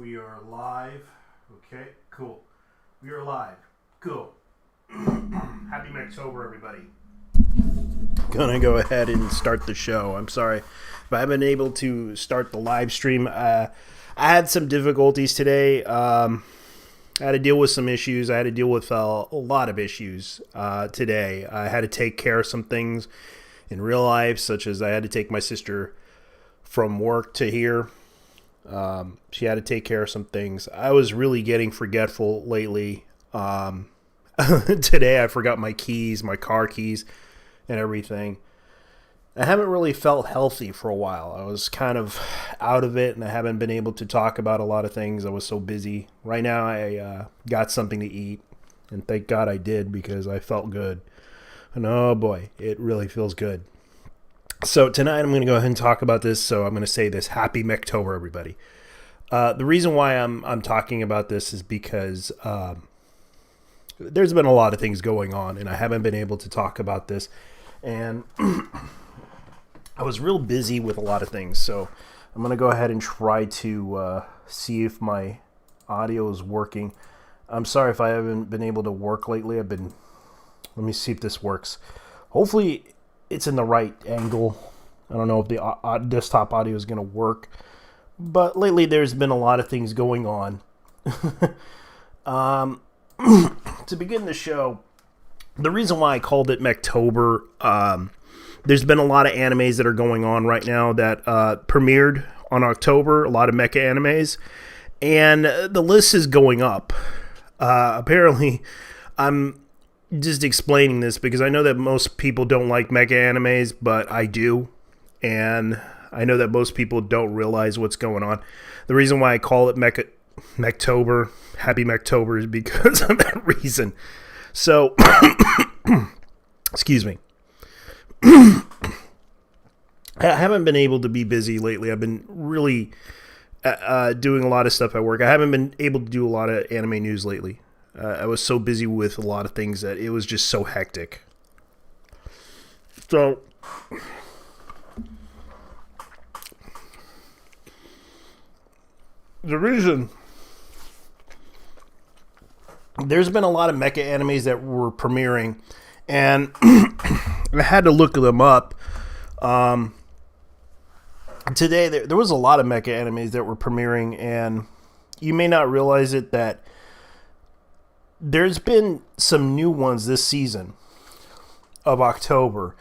We are live. Okay, cool. We are live. Cool. Happy Mechtober, everybody. Gonna go ahead and start the show. I'm sorry if I haven't been able to start the live stream. I had some difficulties today. I had to deal with some issues. I had to deal with a lot of issues today. I had to take care of some things in real life, such as I had to take my sister from work to here. She had to take care of some things. I was really getting forgetful lately. Today I forgot my keys, my car keys, and everything. I haven't really felt healthy for a while. I was kind of out of it, and I haven't been able to talk about a lot of things. I was so busy. Right now I got something to eat, and thank God I did, because I felt good. And oh boy, it really feels good. So tonight I'm going to go ahead and talk about this. So I'm going to say this: Happy Mechtober, everybody. The reason why I'm talking about this is because there's been a lot of things going on, and I haven't been able to talk about this. And I was real busy with a lot of things. So I'm going to go ahead and try to see if my audio is working. I'm sorry if I haven't been able to work lately. Let me see if this works. Hopefully it's in the right angle. I don't know if the desktop audio is going to work, but lately there's been a lot of things going on. To begin the show, the reason why I called it Mechtober, there's been a lot of animes that are going on right now that premiered on October, a lot of mecha animes, and the list is going up. Apparently, I'm just explaining this because I know that most people don't like mecha animes, but I do. And I know that most people don't realize what's going on. The reason why I call it Mechtober, Happy Mechtober, is because of that reason. So, excuse me. I haven't been able to be busy lately. I've been really doing a lot of stuff at work. I haven't been able to do a lot of anime news lately. I was so busy with a lot of things that it was just so hectic. So, the reason, there's been a lot of mecha animes that were premiering, and I had to look them up. Today, there was a lot of mecha animes that were premiering, and you may not realize it that there's been some new ones this season of October,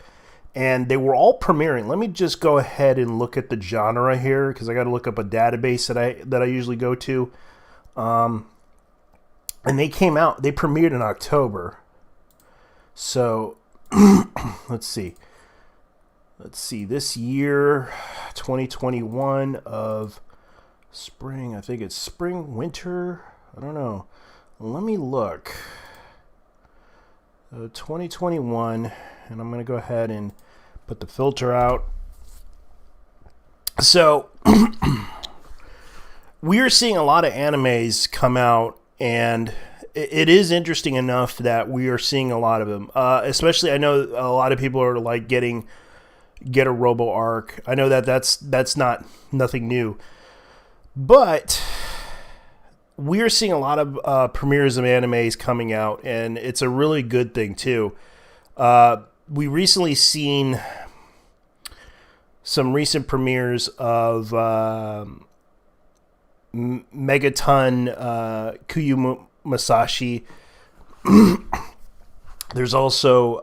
and they were all premiering. Let me just go ahead and look at the genre here, because I got to look up a database that I usually go to. And they came out. They premiered in October. So let's see. This year, 2021 of spring. I think it's spring, winter. I don't know. Let me look. 2021, and I'm going to go ahead and put the filter out. So, we are seeing a lot of animes come out, and it is interesting enough that we are seeing a lot of them. Especially, I know a lot of people are like get a Robo Arc. I know that's not nothing new, but we're seeing a lot of premieres of animes coming out, and it's a really good thing too. We recently seen some recent premieres of Megaton Kuyu Masashi. There's also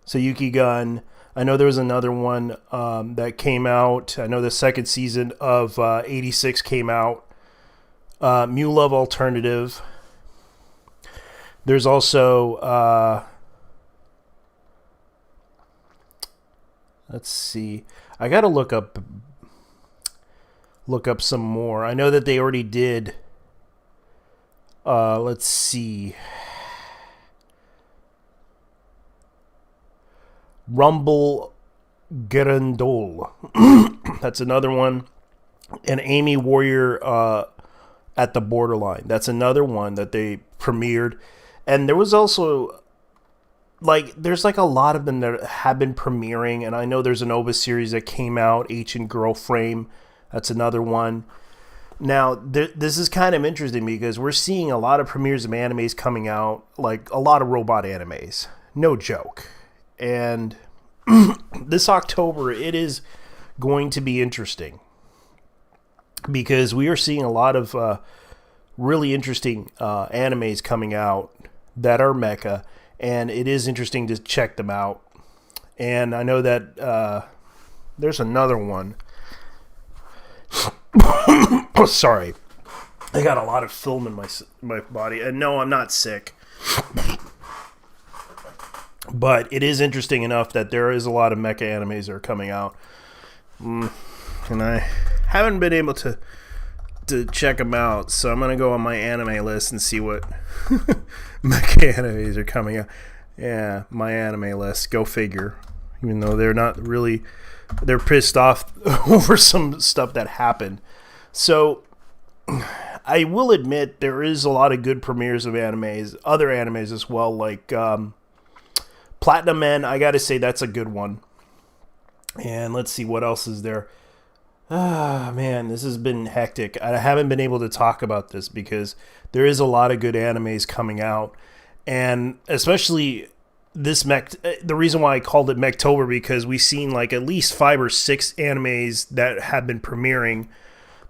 Sayuki Gun. I know there was another one that came out. I know the second season of 86 came out. Mew Love Alternative. There's also let's see. I gotta look up some more. I know that they already did. Let's see. Rumble Gerandol. That's another one. And Amy Warrior at the Borderline. That's another one that they premiered. And there was also, there's a lot of them that have been premiering. And I know there's an OVA series that came out, Ancient Girl Frame. That's another one. Now, this is kind of interesting because we're seeing a lot of premieres of animes coming out, like a lot of robot animes. No joke. And this October, it is going to be interesting because we are seeing a lot of really interesting animes coming out that are mecha, and it is interesting to check them out. And I know that there's another one. Oh, sorry. I got a lot of film in my body. And no, I'm not sick. But it is interesting enough that there is a lot of mecha animes that are coming out. And I haven't been able to check them out. So I'm going to go on my anime list and see what mecha animes are coming out. Yeah, my anime list. Go figure. Even though they're not really... They're pissed off over some stuff that happened. So, I will admit there is a lot of good premieres of animes, other animes as well, like Platinum Men. I gotta say that's a good one. And let's see what else is there. Man, this has been hectic. I haven't been able to talk about this because there is a lot of good animes coming out, and especially the reason why I called it Mechtober, because we've seen like at least 5 or 6 animes that have been premiering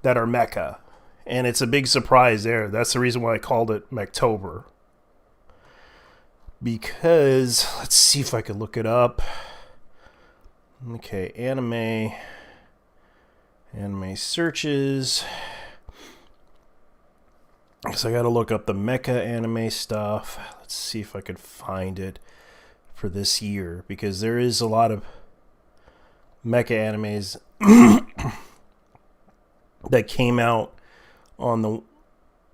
that are mecha, and it's a big surprise there. That's the reason why I called it Mechtober, because let's see if I could look it up. Okay, anime searches, because I gotta look up the mecha anime stuff. Let's see if I could find it for this year, because there is a lot of mecha animes that came out on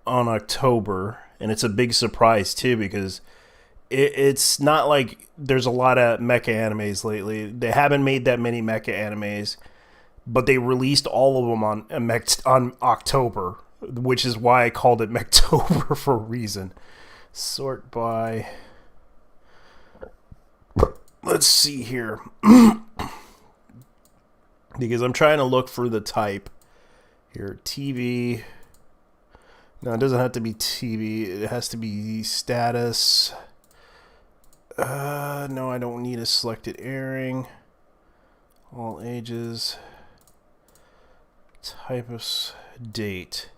October, and it's a big surprise too, because it's not like there's a lot of mecha animes lately. They haven't made that many mecha animes, but they released all of them on October, which is why I called it Mechtober for a reason. Sort by... Let's see here. Because I'm trying to look for the type. Here, TV. No, it doesn't have to be TV. It has to be status. No, I don't need a selected airing. All ages. Type of date.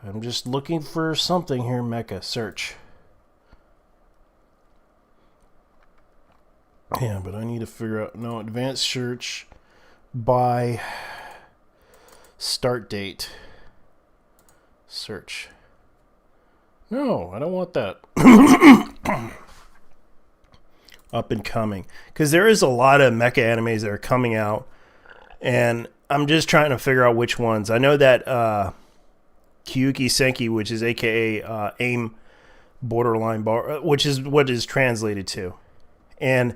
I'm just looking for something here. Mecha. Search. Yeah, but I need to figure out... No, advanced search by start date. Search. No, I don't want that. Up and coming. Because there is a lot of mecha animes that are coming out, and I'm just trying to figure out which ones. I know that Kyuki Senki, which is aka AIM Borderline Bar, which is what is translated to. And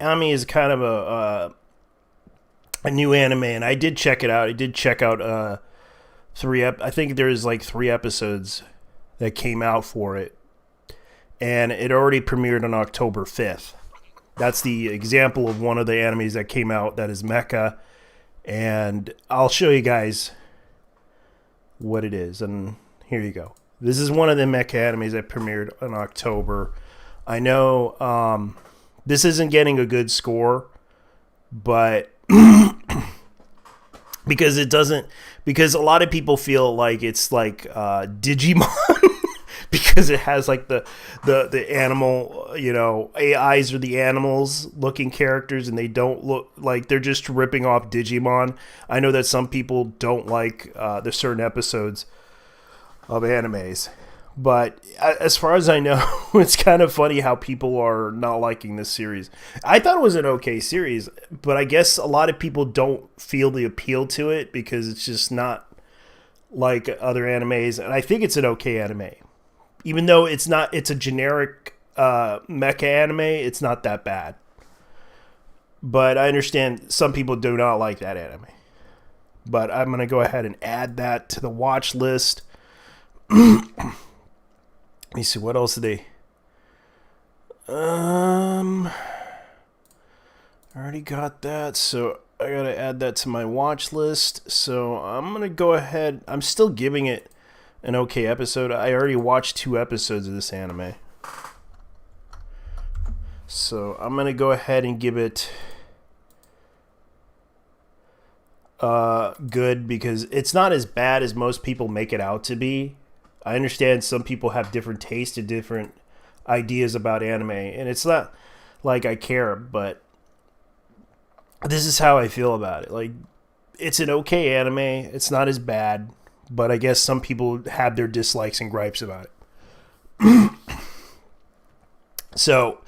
Ami is kind of a new anime, and I did check it out. I did check out I think there's like 3 episodes that came out for it, and it already premiered on October 5th. That's the example of one of the animes that came out that is mecha, and I'll show you guys what it is. And here you go. This is one of the mecha animes that premiered in October. I know this isn't getting a good score, but because a lot of people feel like it's like Digimon because it has like the animal, AIs are the animals looking characters, and they don't look like they're just ripping off Digimon. I know that some people don't like the certain episodes of animes. But as far as I know, it's kind of funny how people are not liking this series. I thought it was an okay series, but I guess a lot of people don't feel the appeal to it because it's just not like other animes. And I think it's an okay anime. Even though it's a generic mecha anime, it's not that bad. But I understand some people do not like that anime. But I'm going to go ahead and add that to the watch list. Let me see, what else did they... I already got that, so I gotta add that to my watch list. So I'm gonna go ahead. I'm still giving it an okay episode. I already watched 2 episodes of this anime. So I'm gonna go ahead and give it good, because it's not as bad as most people make it out to be. I understand some people have different tastes and different ideas about anime, and it's not like I care, but this is how I feel about it. Like, it's an okay anime. It's not as bad, but I guess some people have their dislikes and gripes about it. So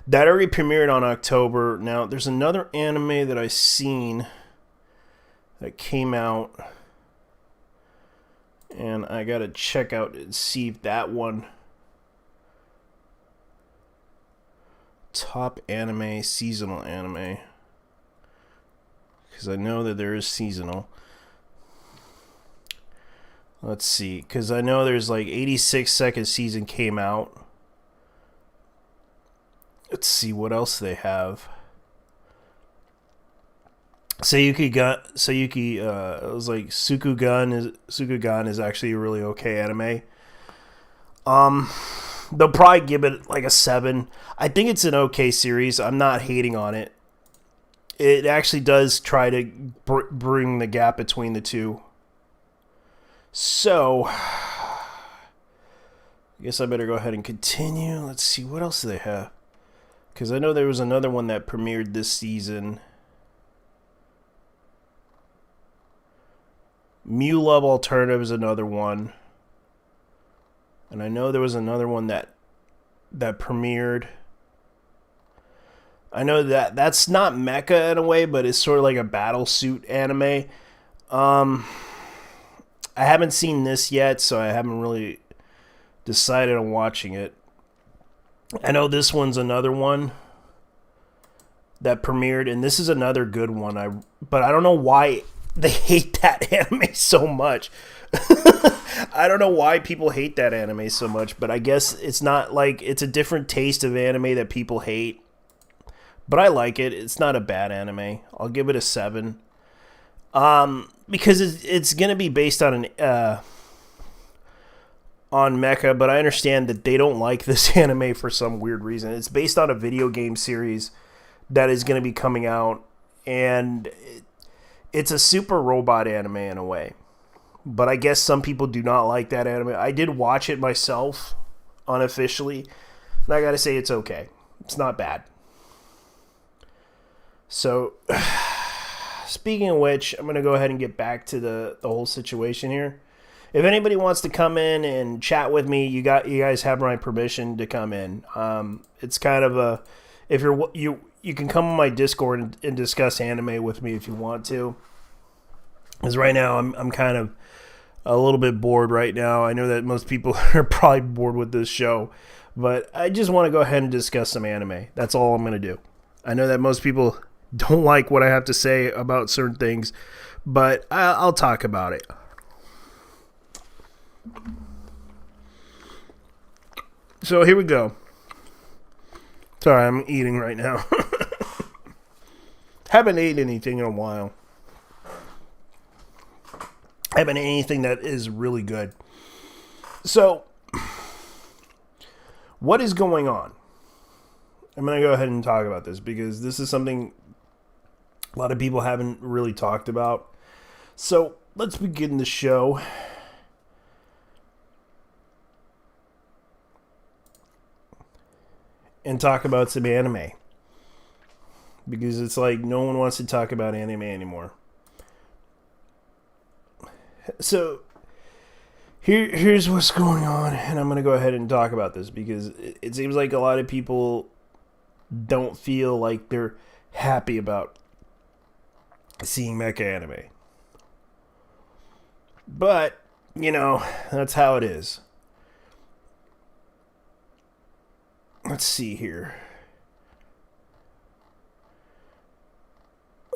that already premiered on October. Now there's another anime that I seen that came out, and I gotta check out and see if that one, top anime, seasonal anime, because I know that there is seasonal. Let's see, because I know there's like 86 second season came out. Let's see what else they have. Sayuki it was like Sukugan is actually a really okay anime. They'll probably give it like a 7. I think it's an okay series. I'm not hating on it. It actually does try to bring the gap between the two. So, I guess I better go ahead and continue. Let's see, what else do they have? Because I know there was another one that premiered this season. Mew Love Alternative is another one. And I know there was another one that premiered. I know that's not mecha in a way, but it's sort of like a battle suit anime. I haven't seen this yet, so I haven't really decided on watching it. I know this one's another one that premiered, and this is another good one. But I don't know why they hate that anime so much. I don't know why people hate that anime so much, but I guess it's not like it's a different taste of anime that people hate. But I like it. It's not a bad anime. I'll give it a 7. Because it's gonna be based on on mecha, but I understand that they don't like this anime for some weird reason. It's based on a video game series that is going to be coming out, and it's a super robot anime in a way. But I guess some people do not like that anime. I did watch it myself, unofficially, and I gotta say it's okay. It's not bad. So, speaking of which, I'm gonna go ahead and get back to the whole situation here. If anybody wants to come in and chat with me, you guys have my permission to come in. It's kind of a, if you can come on my Discord and discuss anime with me if you want to. Because right now I'm kind of a little bit bored right now. I know that most people are probably bored with this show, but I just want to go ahead and discuss some anime. That's all I'm going to do. I know that most people don't like what I have to say about certain things, but I'll talk about it. So here we go. Sorry, I'm eating right now. Haven't eaten anything in a while. Haven't eaten anything that is really good. So, what is going on? I'm going to go ahead and talk about this because this is something a lot of people haven't really talked about. So, let's begin the show. And talk about some anime. Because it's like no one wants to talk about anime anymore. So, here's what's going on. And I'm going to go ahead and talk about this. Because it seems like a lot of people don't feel like they're happy about seeing mecha anime. But, you know, that's how it is. Let's see here.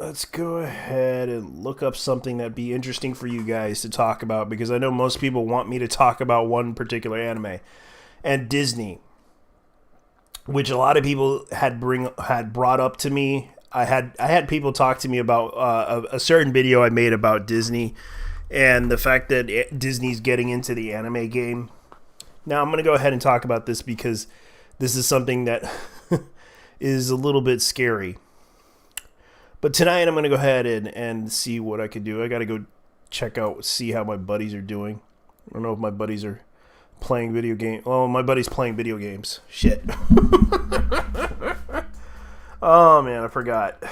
Let's go ahead and look up something that'd be interesting for you guys to talk about, because I know most people want me to talk about one particular anime. And Disney, which a lot of people had brought up to me I had people talk to me about a certain video I made about Disney and the fact that Disney's getting into the anime game. Now I'm going to go ahead and talk about this because this is something that is a little bit scary. But tonight I'm going to go ahead and see what I can do. I got to go see how my buddies are doing. I don't know if my buddies are playing video games. Oh, my buddy's playing video games. Shit. Oh, man, I forgot.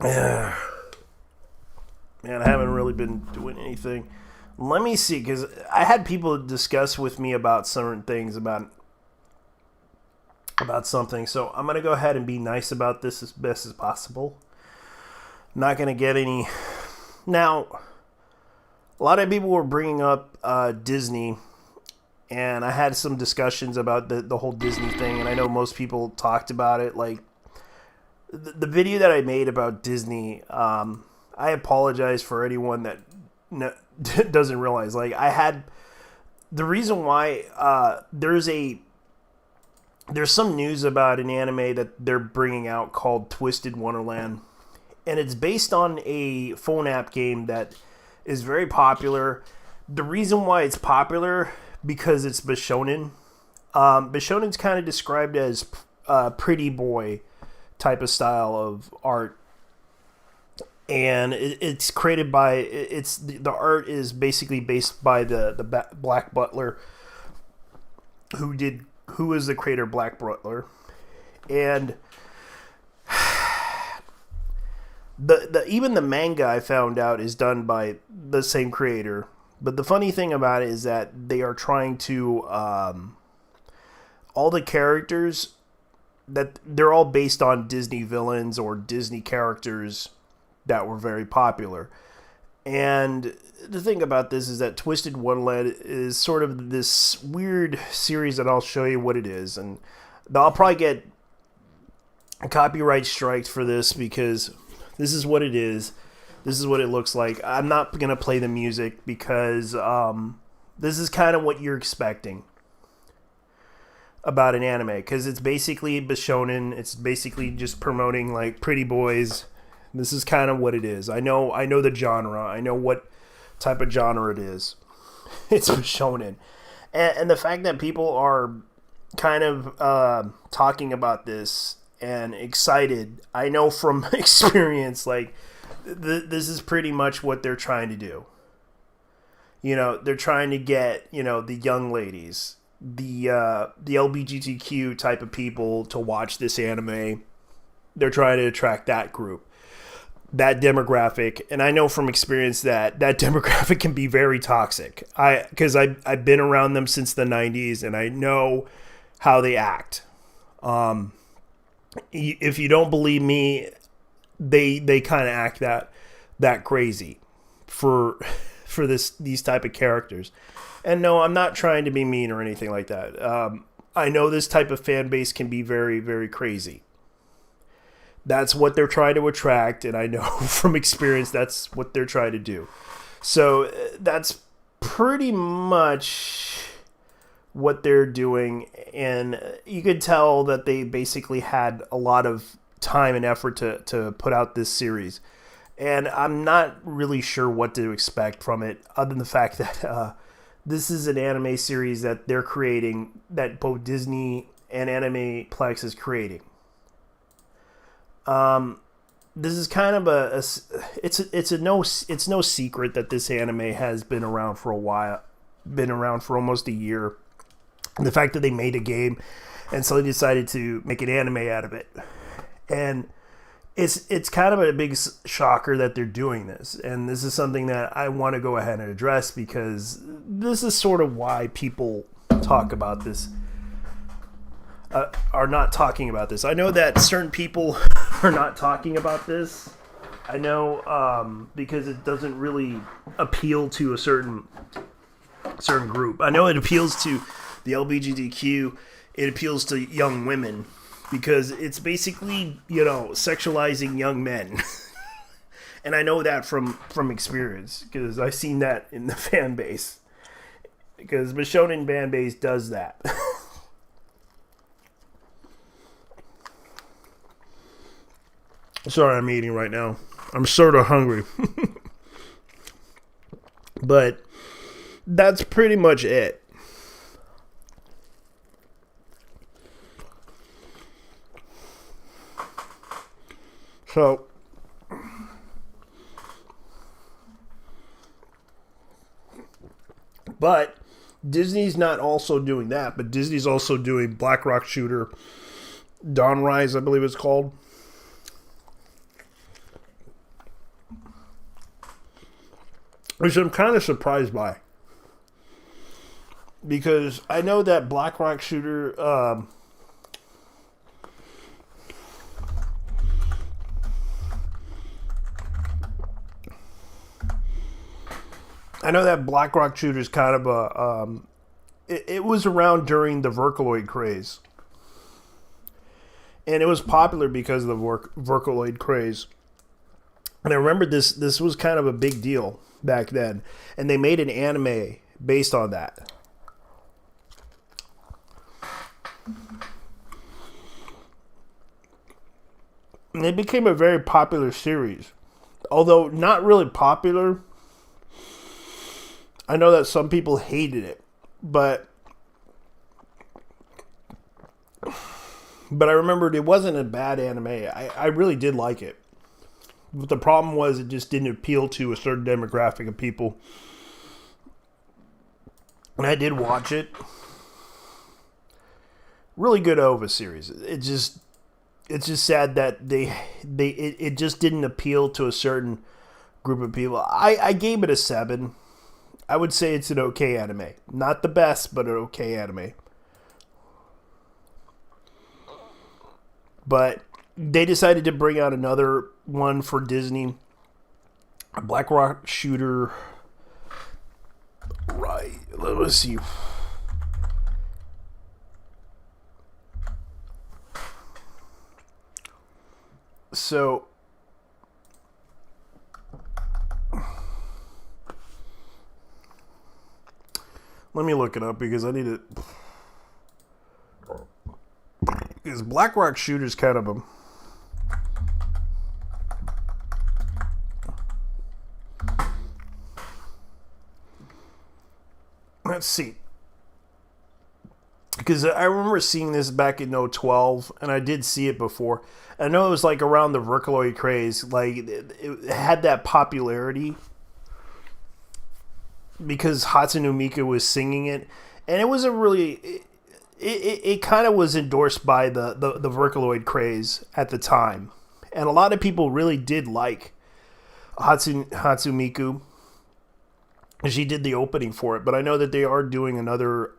Man, I haven't really been doing anything. Let me see, because I had people discuss with me about certain things, about something. So I'm going to go ahead and be nice about this as best as possible. Not going to get any... Now, a lot of people were bringing up Disney, and I had some discussions about the whole Disney thing, and I know most people talked about it. Like, the video that I made about Disney, I apologize for anyone that doesn't realize. Like, I had... The reason why there's some news about an anime that they're bringing out called Twisted Wonderland, and it's based on a phone app game that is very popular. The reason why it's popular, because it's Bishonen. Bishonen's kind of described as pretty boy type of style of art, and it's created by the art is basically based by the Black Butler, who is the creator of Black Butler, and even the manga I found out is done by the same creator. But the funny thing about it is that they are trying to all the characters that they're all based on Disney villains or Disney characters that were very popular. And the thing about this is that Twisted Wonderland is sort of this weird series that I'll show you what it is. And I'll probably get copyright strikes for this because this is what it is. This is what it looks like. I'm not going to play the music because this is kind of what you're expecting about an anime. Because it's basically Bishonen. It's basically just promoting like pretty boys. This is kind of what it is. I know the genre. I know what type of genre it is. It's Bishonen. And the fact that people are kind of talking about this and excited, I know from experience, like, this is pretty much what they're trying to do. You know, they're trying to get, the young ladies, the LGBTQ type of people to watch this anime. They're trying to attract that group, that demographic. And I know from experience that demographic can be very toxic. Because I've been around them since the 90s, and I know how they act. If you don't believe me, they kind of act that crazy for these type of characters. And no, I'm not trying to be mean or anything like that. I know this type of fan base can be very, very crazy. That's what they're trying to attract, and I know from experience that's what they're trying to do. So that's pretty much what they're doing, and you could tell that they basically had a lot of time and effort to put out this series. And I'm not really sure what to expect from it, other than the fact that this is an anime series that they're creating, that both Disney and Animeplex is creating. This is kind of it's no secret that this anime has been around for a while, been around for almost a year. And the fact that they made a game and so they decided to make an anime out of it. And it's kind of a big shocker that they're doing this. And this is something that I want to go ahead and address because this is sort of why people talk about this, are not talking about this. I know that certain people are not talking about this. I know because it doesn't really appeal to a certain group. I know it appeals to the LGBTQ. It appeals to young women because it's basically, sexualizing young men. And I know that from experience because I've seen that in the fan base. Because Bishonen fan base does that. Sorry, I'm eating right now. I'm sort of hungry. But that's pretty much it. So, but Disney's not also doing that, but Disney's also doing Black Rock Shooter, Dawn Rise, I believe it's called. Which I'm kind of surprised by. Because I know that Black Rock Shooter, I know that Black Rock Shooter is kind of a, it was around during the Vocaloid craze. And it was popular because of the Vocaloid craze. And I remember this was kind of a big deal back then. And they made an anime based on that. And it became a very popular series. Although not really popular. I know that some people hated it. But I remembered it wasn't a bad anime. I really did like it. But the problem was it just didn't appeal to a certain demographic of people. And I did watch it. Really good OVA series. It's just sad that it just didn't appeal to a certain group of people. I gave it a 7. I would say it's an okay anime. Not the best, but an okay anime. But they decided to bring out another one for Disney. A Black Rock Shooter. Right. Let's see. So, let me look it up because I need it. Because Black Rock Shooter's kind of a... Let's see. Because I remember seeing this back in 2012, and I did see it before. I know it was like around the Vocaloid craze. Like, it had that popularity because Hatsune Miku was singing it. And it was a really... It kind of was endorsed by the Vocaloid craze at the time. And a lot of people really did like Hatsune Miku. She did the opening for it. But I know that they are doing another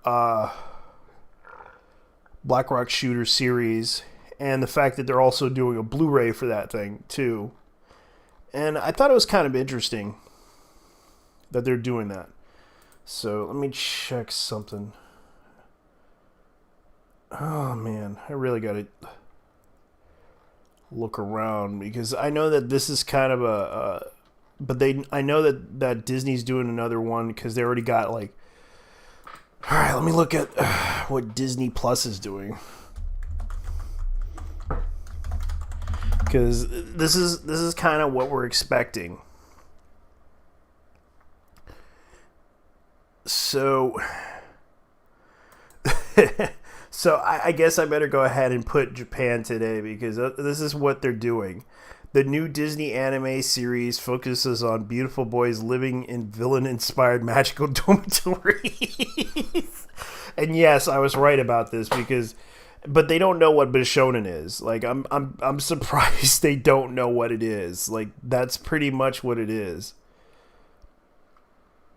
Black Rock Shooter series. And the fact that they're also doing a Blu-ray for that thing, too. And I thought it was kind of interesting that they're doing that. So let me check something. Oh man, I really gotta look around because I know that this is kind of but I know that Disney's doing another one because they already got like. All right, let me look at what Disney Plus is doing because this is kind of what we're expecting. So. So I guess I better go ahead and put Japan today because this is what they're doing. The new Disney anime series focuses on beautiful boys living in villain-inspired magical dormitories. And yes, I was right about this but they don't know what Bishonen is. Like I'm surprised they don't know what it is. Like that's pretty much what it is.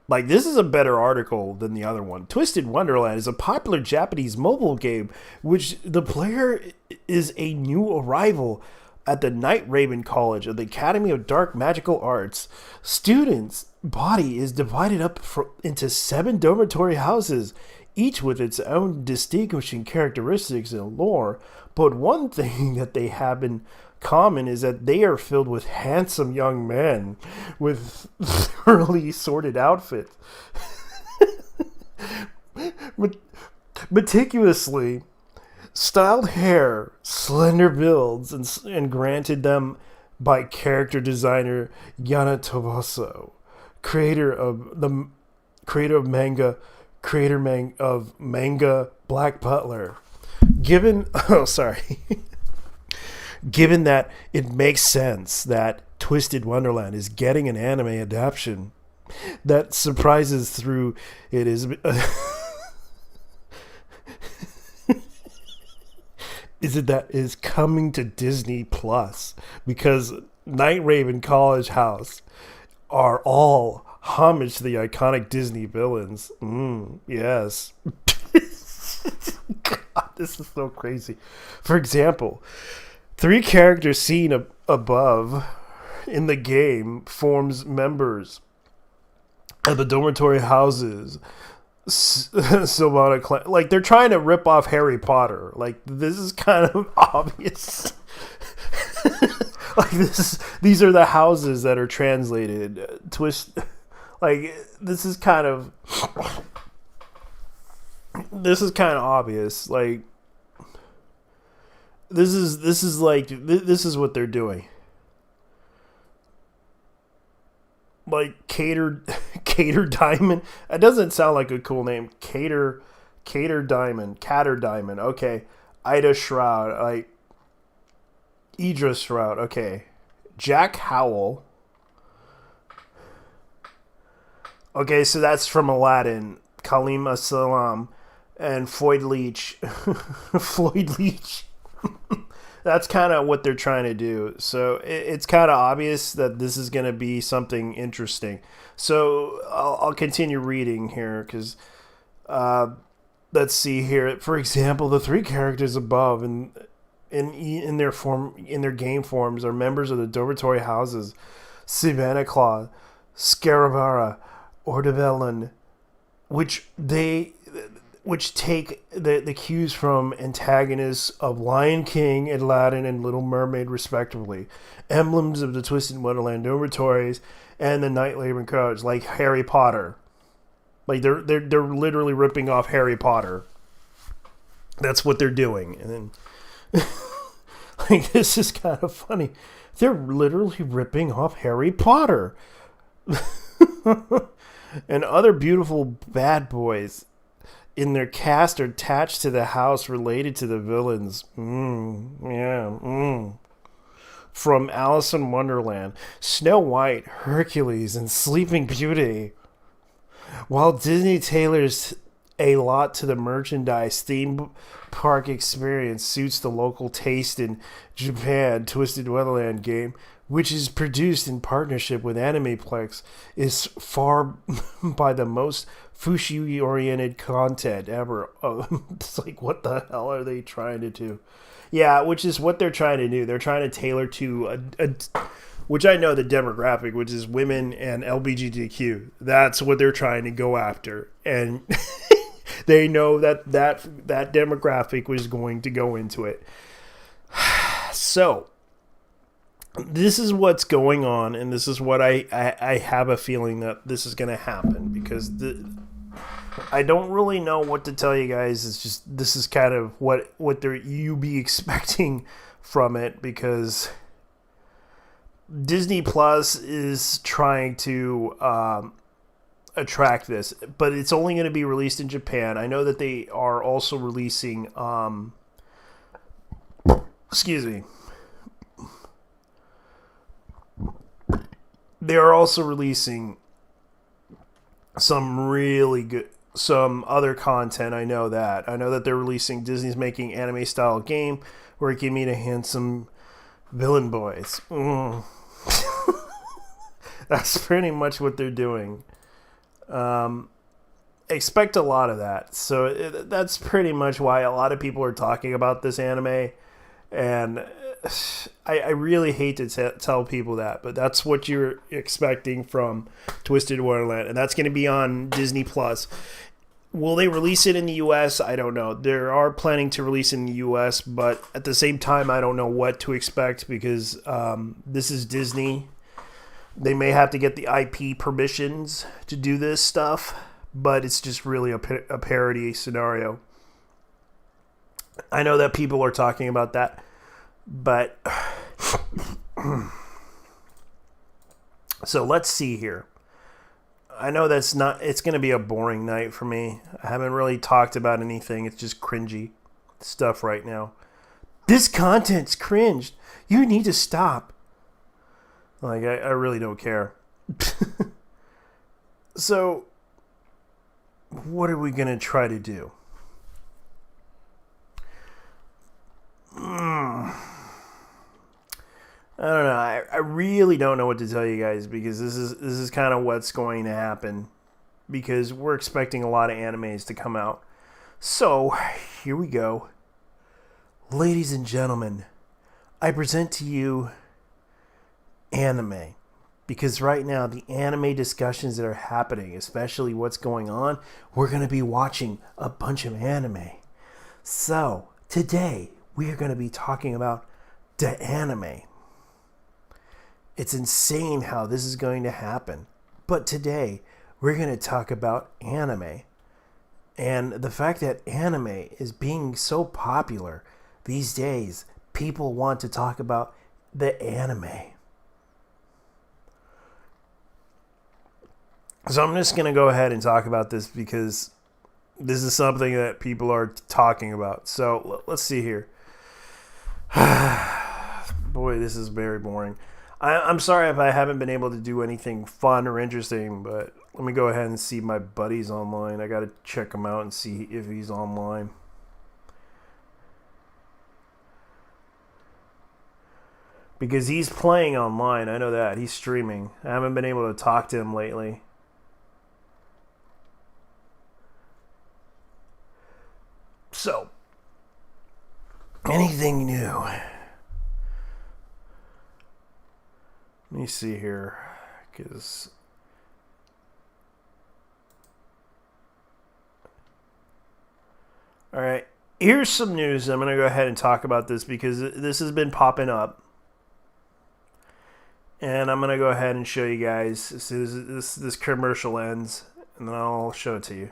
Like, this is a better article than the other one. Twisted Wonderland is a popular Japanese mobile game, which the player is a new arrival at the Night Raven College of the Academy of Dark Magical Arts. Students' body is divided up into 7 dormitory houses, each with its own distinguishing characteristics and lore. But one thing that they have in common is that they are filled with handsome young men with thoroughly sorted outfits. Meticulously styled hair, slender builds, and granted them by character designer Yana Toboso, creator of the creator of manga, of manga Black Butler. Given, oh sorry, given that it makes sense that Twisted Wonderland is getting an anime adaptation that surprises through it is is it that is coming to Disney Plus, because Night Raven College House are all homage to the iconic Disney villains. Yes. God, this is so crazy. For example, 3 characters seen above in the game forms members of the dormitory houses. Sylvana Clan, like they're trying to rip off Harry Potter. Like this is kind of obvious. Like these are the houses that are translated. Twist, like this is kind of obvious. Like this is what they're doing. Like Cater Diamond. That doesn't sound like a cool name. Cater Diamond. Cater Diamond. Okay. Ida Shroud. Like Idris Shroud. Okay. Jack Howell. Okay, so that's from Aladdin. Kalima Salam and Floyd Leach. Floyd Leach. That's kind of what they're trying to do. So it's kind of obvious that this is going to be something interesting. So I'll continue reading here because let's see here. For example, the 3 characters above in their game forms are members of the dormitory houses: Savannah Claw, Scarabara, Ordovellin, which take the cues from antagonists of Lion King, Aladdin, and Little Mermaid, respectively. Emblems of the Twisted Wonderland dormitories and the Night Raven College, like Harry Potter. Like they're literally ripping off Harry Potter. That's what they're doing. And then, like, this is kind of funny. They're literally ripping off Harry Potter. And other beautiful bad boys in their cast are attached to the house related to the villains. From Alice in Wonderland, Snow White, Hercules, and Sleeping Beauty. While Disney tailors a lot to the merchandise, theme park experience suits the local taste in Japan. Twisted Wonderland game, which is produced in partnership with Animeplex, is far by the most Fushi-oriented content ever. It's like, what the hell are they trying to do? Yeah, which is what they're trying to do. They're trying to tailor to which I know the demographic, which is women and LGBTQ. That's what they're trying to go after, and they know that demographic was going to go into it. So this is what's going on, and this is what I have a feeling that this is going to happen, because I don't really know what to tell you guys. It's just, this is kind of what you be expecting from it, because Disney Plus is trying to attract this, but it's only going to be released in Japan. I know that they are also releasing excuse me. They are also releasing some other content. I know that they're releasing, Disney's making anime style game where you can meet a handsome villain boys. That's pretty much what they're doing. Expect a lot of that. So that's pretty much why a lot of people are talking about this anime. And I really hate to tell people that, but that's what you're expecting from Twisted Wonderland, and that's going to be on Disney Plus. Will they release it in the U.S.? I don't know. They are planning to release it in the U.S., but at the same time, I don't know what to expect, because this is Disney. They may have to get the IP permissions to do this stuff, but it's just really a parody scenario. I know that people are talking about that, but So let's see here. I know it's going to be a boring night for me. I haven't really talked about anything. It's just cringy stuff right now. This content's cringed. You need to stop. Like, I really don't care. So, what are we going to try to do? I don't know. I really don't know what to tell you guys, because this is kind of what's going to happen, because we're expecting a lot of animes to come out. So, here we go. Ladies and gentlemen, I present to you anime. Because right now, the anime discussions that are happening, especially what's going on, we're going to be watching a bunch of anime. So, today, we are going to be talking about the anime. It's insane how this is going to happen. But today, we're going to talk about anime. And the fact that anime is being so popular these days, people want to talk about the anime. So I'm just going to go ahead and talk about this, because this is something that people are talking about. So let's see here. Boy, this is very boring. I'm sorry if I haven't been able to do anything fun or interesting, but let me go ahead and see my buddies online. I got to check him out and see if he's online. Because he's playing online, I know that. He's streaming. I haven't been able to talk to him lately. So, anything new? Let me see here, because all right, here's some news. I'm going to go ahead and talk about this, because this has been popping up. And I'm going to go ahead and show you guys as soon as this commercial ends, and then I'll show it to you.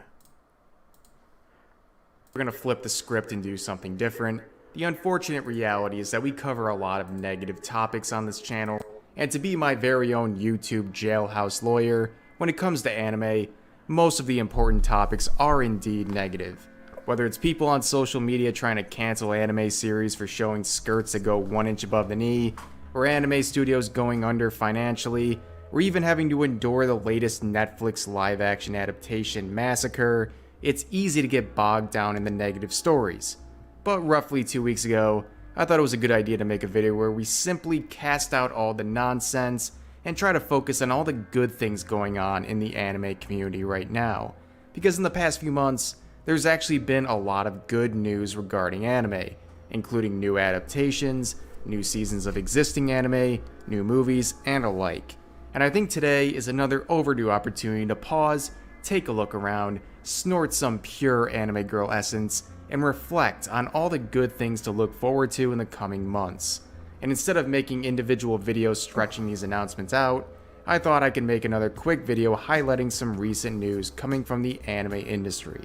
We're going to flip the script and do something different. The unfortunate reality is that we cover a lot of negative topics on this channel, and to be my very own YouTube jailhouse lawyer, when it comes to anime, most of the important topics are indeed negative. Whether it's people on social media trying to cancel anime series for showing skirts that go 1 inch above the knee, or anime studios going under financially, or even having to endure the latest Netflix live-action adaptation massacre, it's easy to get bogged down in the negative stories. But roughly 2 weeks ago, I thought it was a good idea to make a video where we simply cast out all the nonsense and try to focus on all the good things going on in the anime community right now. Because in the past few months, there's actually been a lot of good news regarding anime, including new adaptations, new seasons of existing anime, new movies, and alike. And I think today is another overdue opportunity to pause, take a look around, snort some pure anime girl essence, and reflect on all the good things to look forward to in the coming months. And instead of making individual videos stretching these announcements out, I thought I could make another quick video highlighting some recent news coming from the anime industry.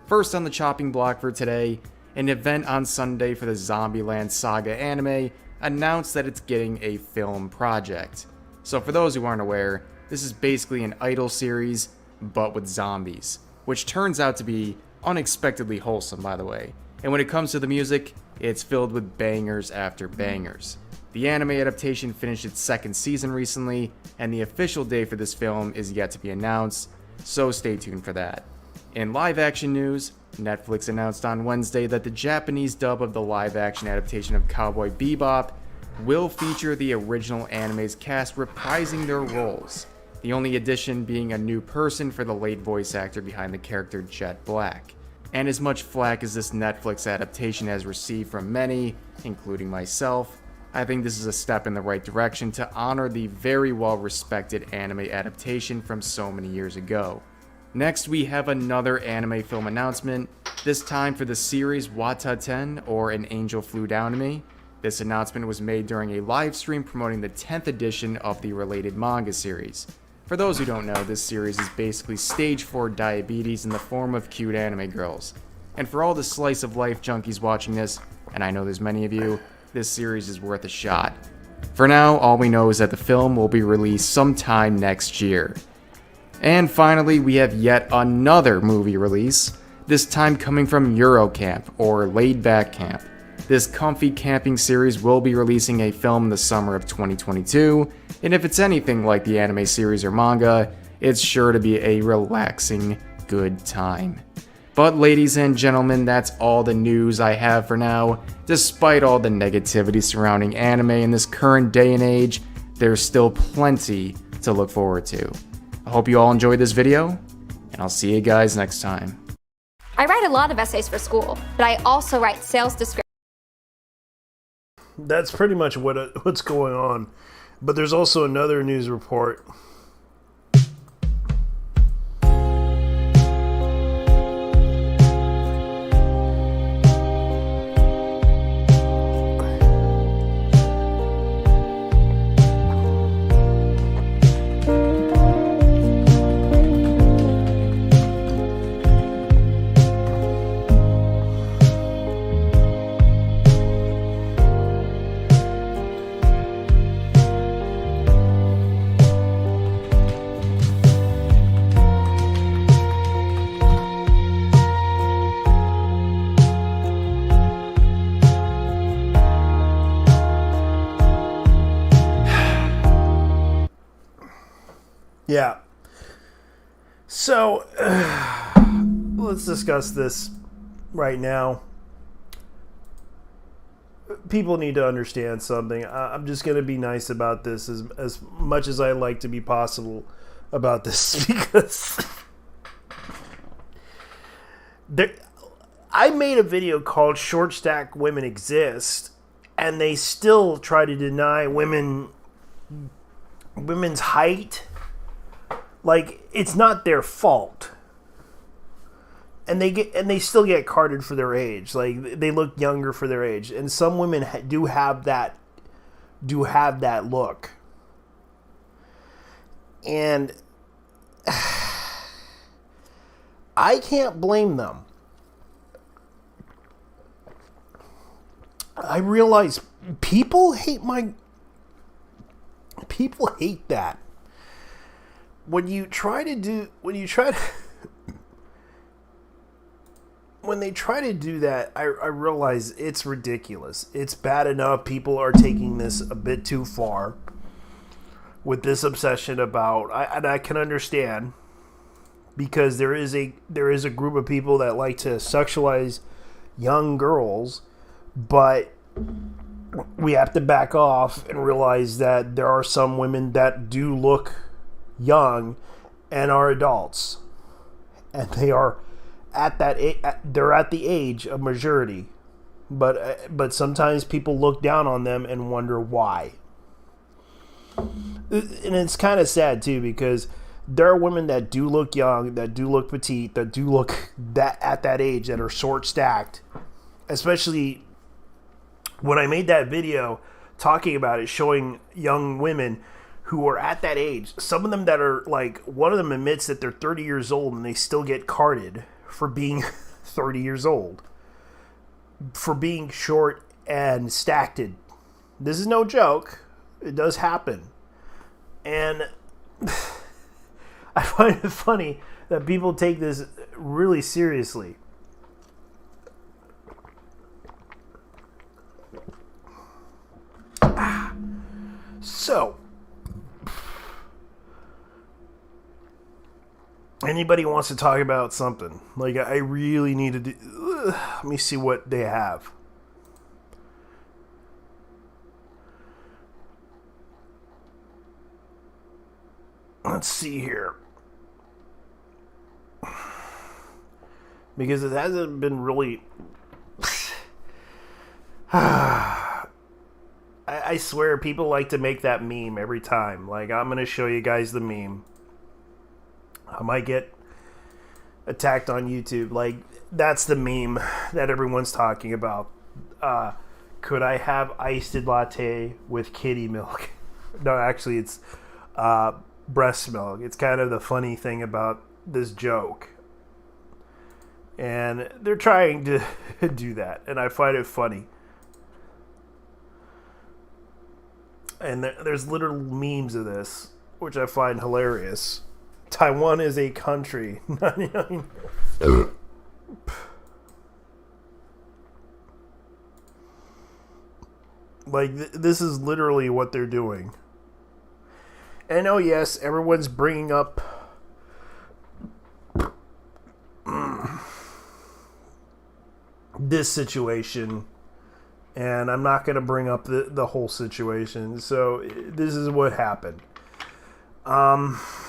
First on the chopping block for today, an event on Sunday for the Zombieland Saga anime announced that it's getting a film project. So for those who aren't aware, this is basically an Idol series, but with zombies, which turns out to be unexpectedly wholesome, by the way. And when it comes to the music, it's filled with bangers after bangers. The anime adaptation finished its second season recently, and the official date for this film is yet to be announced, so stay tuned for that. In live-action news, Netflix announced on Wednesday that the Japanese dub of the live-action adaptation of Cowboy Bebop will feature the original anime's cast reprising their roles, the only addition being a new person for the late voice actor behind the character Jet Black. And as much flack as this Netflix adaptation has received from many, including myself, I think this is a step in the right direction to honor the very well-respected anime adaptation from so many years ago. Next, we have another anime film announcement, this time for the series Wataten, or An Angel Flew Down to Me. This announcement was made during a live stream promoting the 10th edition of the related manga series. For those who don't know, this series is basically stage 4 diabetes in the form of cute anime girls. And for all the slice of life junkies watching this, and I know there's many of you, this series is worth a shot. For now, all we know is that the film will be released sometime next year. And finally, we have yet another movie release, this time coming from Eurocamp, or Laid Back Camp. This comfy camping series will be releasing a film in the summer of 2022, and if it's anything like the anime series or manga, it's sure to be a relaxing, good time. But ladies and gentlemen, that's all the news I have for now. Despite all the negativity surrounding anime in this current day and age, there's still plenty to look forward to. I hope you all enjoyed this video, and I'll see you guys next time. I write a lot of essays for school, but I also write sales descriptions. That's pretty much what's going on. But there's also another news report. Yeah. So, let's discuss this right now. People need to understand something. I'm just going to be nice about this as much as I like to be possible about this because I made a video called Short Stack Women Exist, and they still try to deny women's height. Like, it's not their fault, and they still get carded for their age. Like, they look younger for their age, and some women do have that look, and I can't blame them. I realize people hate that. When they try to do that, I realize it's ridiculous. It's bad enough people are taking this a bit too far with this obsession about, and I can understand, because there is a group of people that like to sexualize young girls, but we have to back off and realize that there are some women that do look young and are adults, and they are they're at the age of maturity, but sometimes people look down on them and wonder why. And it's kind of sad too, because there are women that do look young, that do look petite, that do look at that age, that are short stacked. Especially when I made that video talking about it, showing young women who are at that age, some of them that are like, one of them admits that they're 30 years old and they still get carded for being 30 years old, for being short and stacked. This is no joke. It does happen. And I find it funny that people take this really seriously. So, anybody wants to talk about something? Like, I really need to do... let me see what they have. Let's see here. Because it hasn't been really... I swear, people like to make that meme every time. Like, I'm going to show you guys the meme. I might get attacked on YouTube. Like, that's the meme that everyone's talking about. Could I have iced latte with kitty milk? No, actually, it's breast milk. It's kind of the funny thing about this joke. And they're trying to do that, and I find it funny. And there's literal memes of this, which I find hilarious. Taiwan is a country. 99. Like, this is literally what they're doing. And oh yes, everyone's bringing up this situation, and I'm not going to bring up the whole situation. So this is what happened.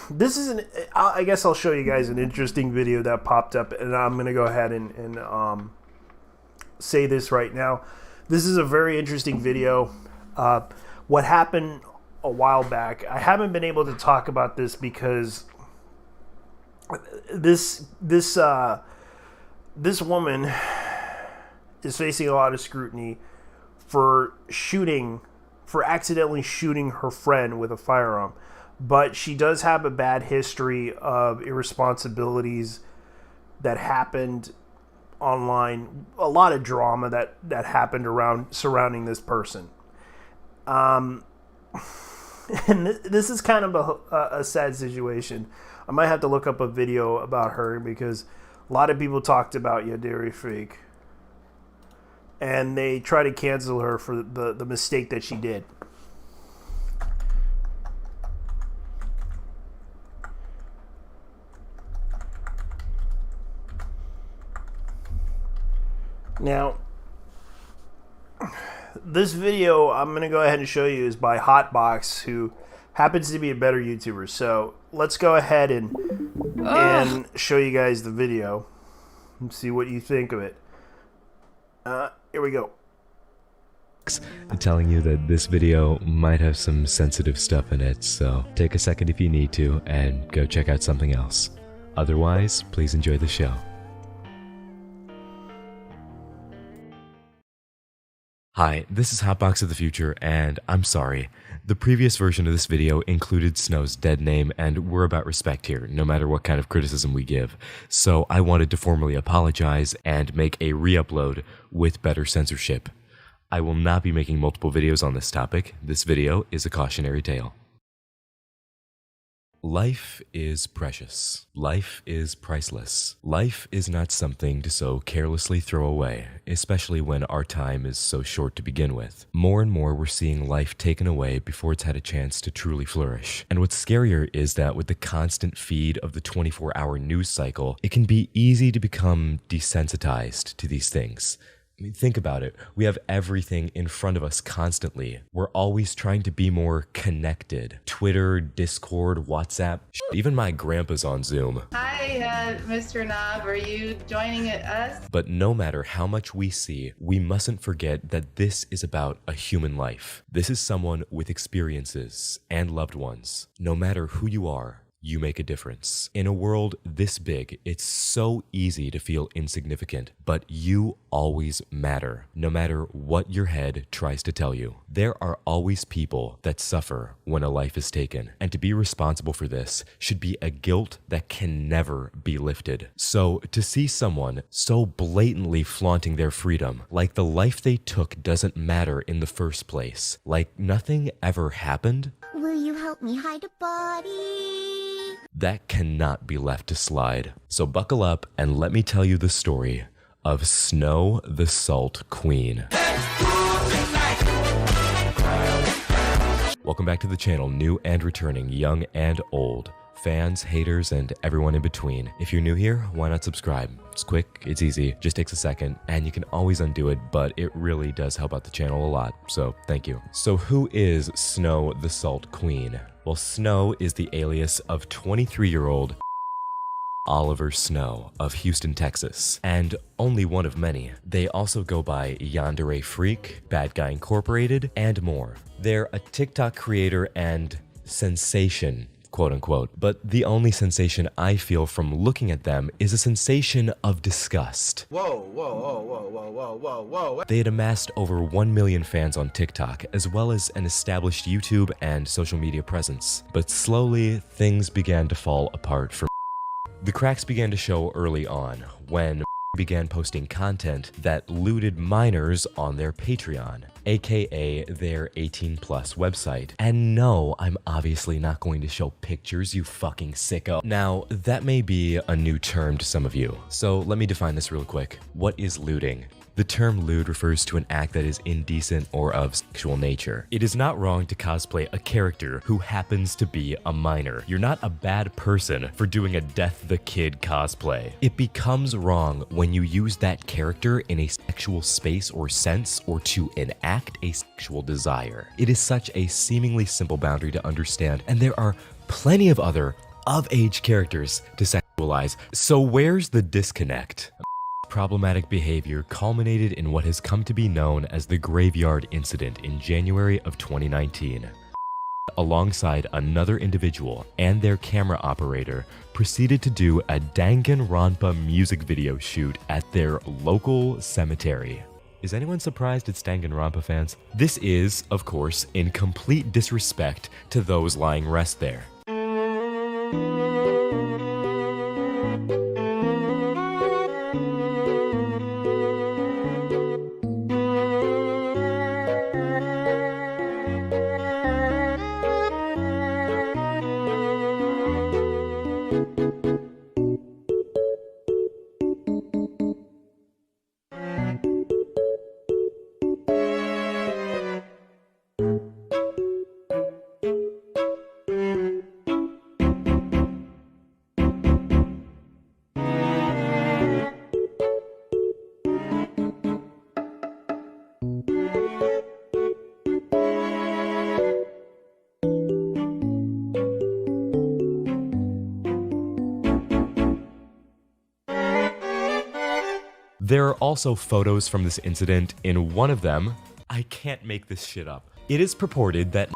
This is I guess I'll show you guys an interesting video that popped up, and I'm going to go ahead and say this right now. This is a very interesting video. What happened a while back, I haven't been able to talk about this because this woman is facing a lot of scrutiny for accidentally shooting her friend with a firearm. But she does have a bad history of irresponsibilities that happened online. A lot of drama that happened surrounding this person. And this is kind of a sad situation. I might have to look up a video about her because a lot of people talked about Yadiri Fake. And they try to cancel her for the mistake that she did. Now, this video I'm going to go ahead and show you is by Hotbox, who happens to be a better YouTuber. So let's go ahead and show you guys the video and see what you think of it. Here we go. Telling you that this video might have some sensitive stuff in it, so take a second if you need to and go check out something else. Otherwise, please enjoy the show. Hi, this is Hotbox of the Future, and I'm sorry. The previous version of this video included Snow's dead name, and we're about respect here, no matter what kind of criticism we give. So I wanted to formally apologize and make a re-upload with better censorship. I will not be making multiple videos on this topic. This video is a cautionary tale. Life is precious. Life is priceless. Life is not something to so carelessly throw away, especially when our time is so short to begin with. More and more we're seeing life taken away before it's had a chance to truly flourish. And what's scarier is that with the constant feed of the 24-hour news cycle, it can be easy to become desensitized to these things. I mean, think about it. We have everything in front of us constantly. We're always trying to be more connected. Twitter, Discord, WhatsApp. Even my grandpa's on Zoom. Hi, Mr. Knob. Are you joining us? But no matter how much we see, we mustn't forget that this is about a human life. This is someone with experiences and loved ones. No matter who you are, you make a difference. In a world this big, it's so easy to feel insignificant, but you always matter, no matter what your head tries to tell you. There are always people that suffer when a life is taken, and to be responsible for this should be a guilt that can never be lifted. So to see someone so blatantly flaunting their freedom, like the life they took doesn't matter in the first place, like nothing ever happened, will you help me hide a body? That cannot be left to slide. So buckle up and let me tell you the story of Snow the Salt Queen. Welcome back to the channel, new and returning, young and old, fans, haters, and everyone in between. If you're new here, why not subscribe? It's quick, it's easy, just takes a second, and you can always undo it, but it really does help out the channel a lot, so thank you. So who is Snow the Salt Queen? Well, Snow is the alias of 23-year-old Oliver Snow of Houston, Texas, and only one of many. They also go by Yandere Freak, Bad Guy Incorporated, and more. They're a TikTok creator and sensation, quote unquote, but the only sensation I feel from looking at them is a sensation of disgust. Whoa, whoa, whoa, whoa, whoa, whoa, whoa, whoa. They had amassed over 1 million fans on TikTok, as well as an established YouTube and social media presence. But slowly, things began to fall apart for The cracks began to show early on, when began posting content that looted minors on their Patreon, aka their 18+ website. And no, I'm obviously not going to show pictures, you fucking sicko. Now, that may be a new term to some of you, so let me define this real quick. What is looting? The term lewd refers to an act that is indecent or of sexual nature. It is not wrong to cosplay a character who happens to be a minor. You're not a bad person for doing a Death the Kid cosplay. It becomes wrong when you use that character in a sexual space or sense or to enact a sexual desire. It is such a seemingly simple boundary to understand, and there are plenty of other of-age characters to sexualize. So where's the disconnect? Problematic behavior culminated in what has come to be known as the Graveyard Incident in January of 2019. Alongside another individual and their camera operator, proceeded to do a Danganronpa music video shoot at their local cemetery. Is anyone surprised it's Danganronpa fans? This is, of course, in complete disrespect to those lying rest there. There are also photos from this incident. In one of them, I can't make this shit up. It is purported that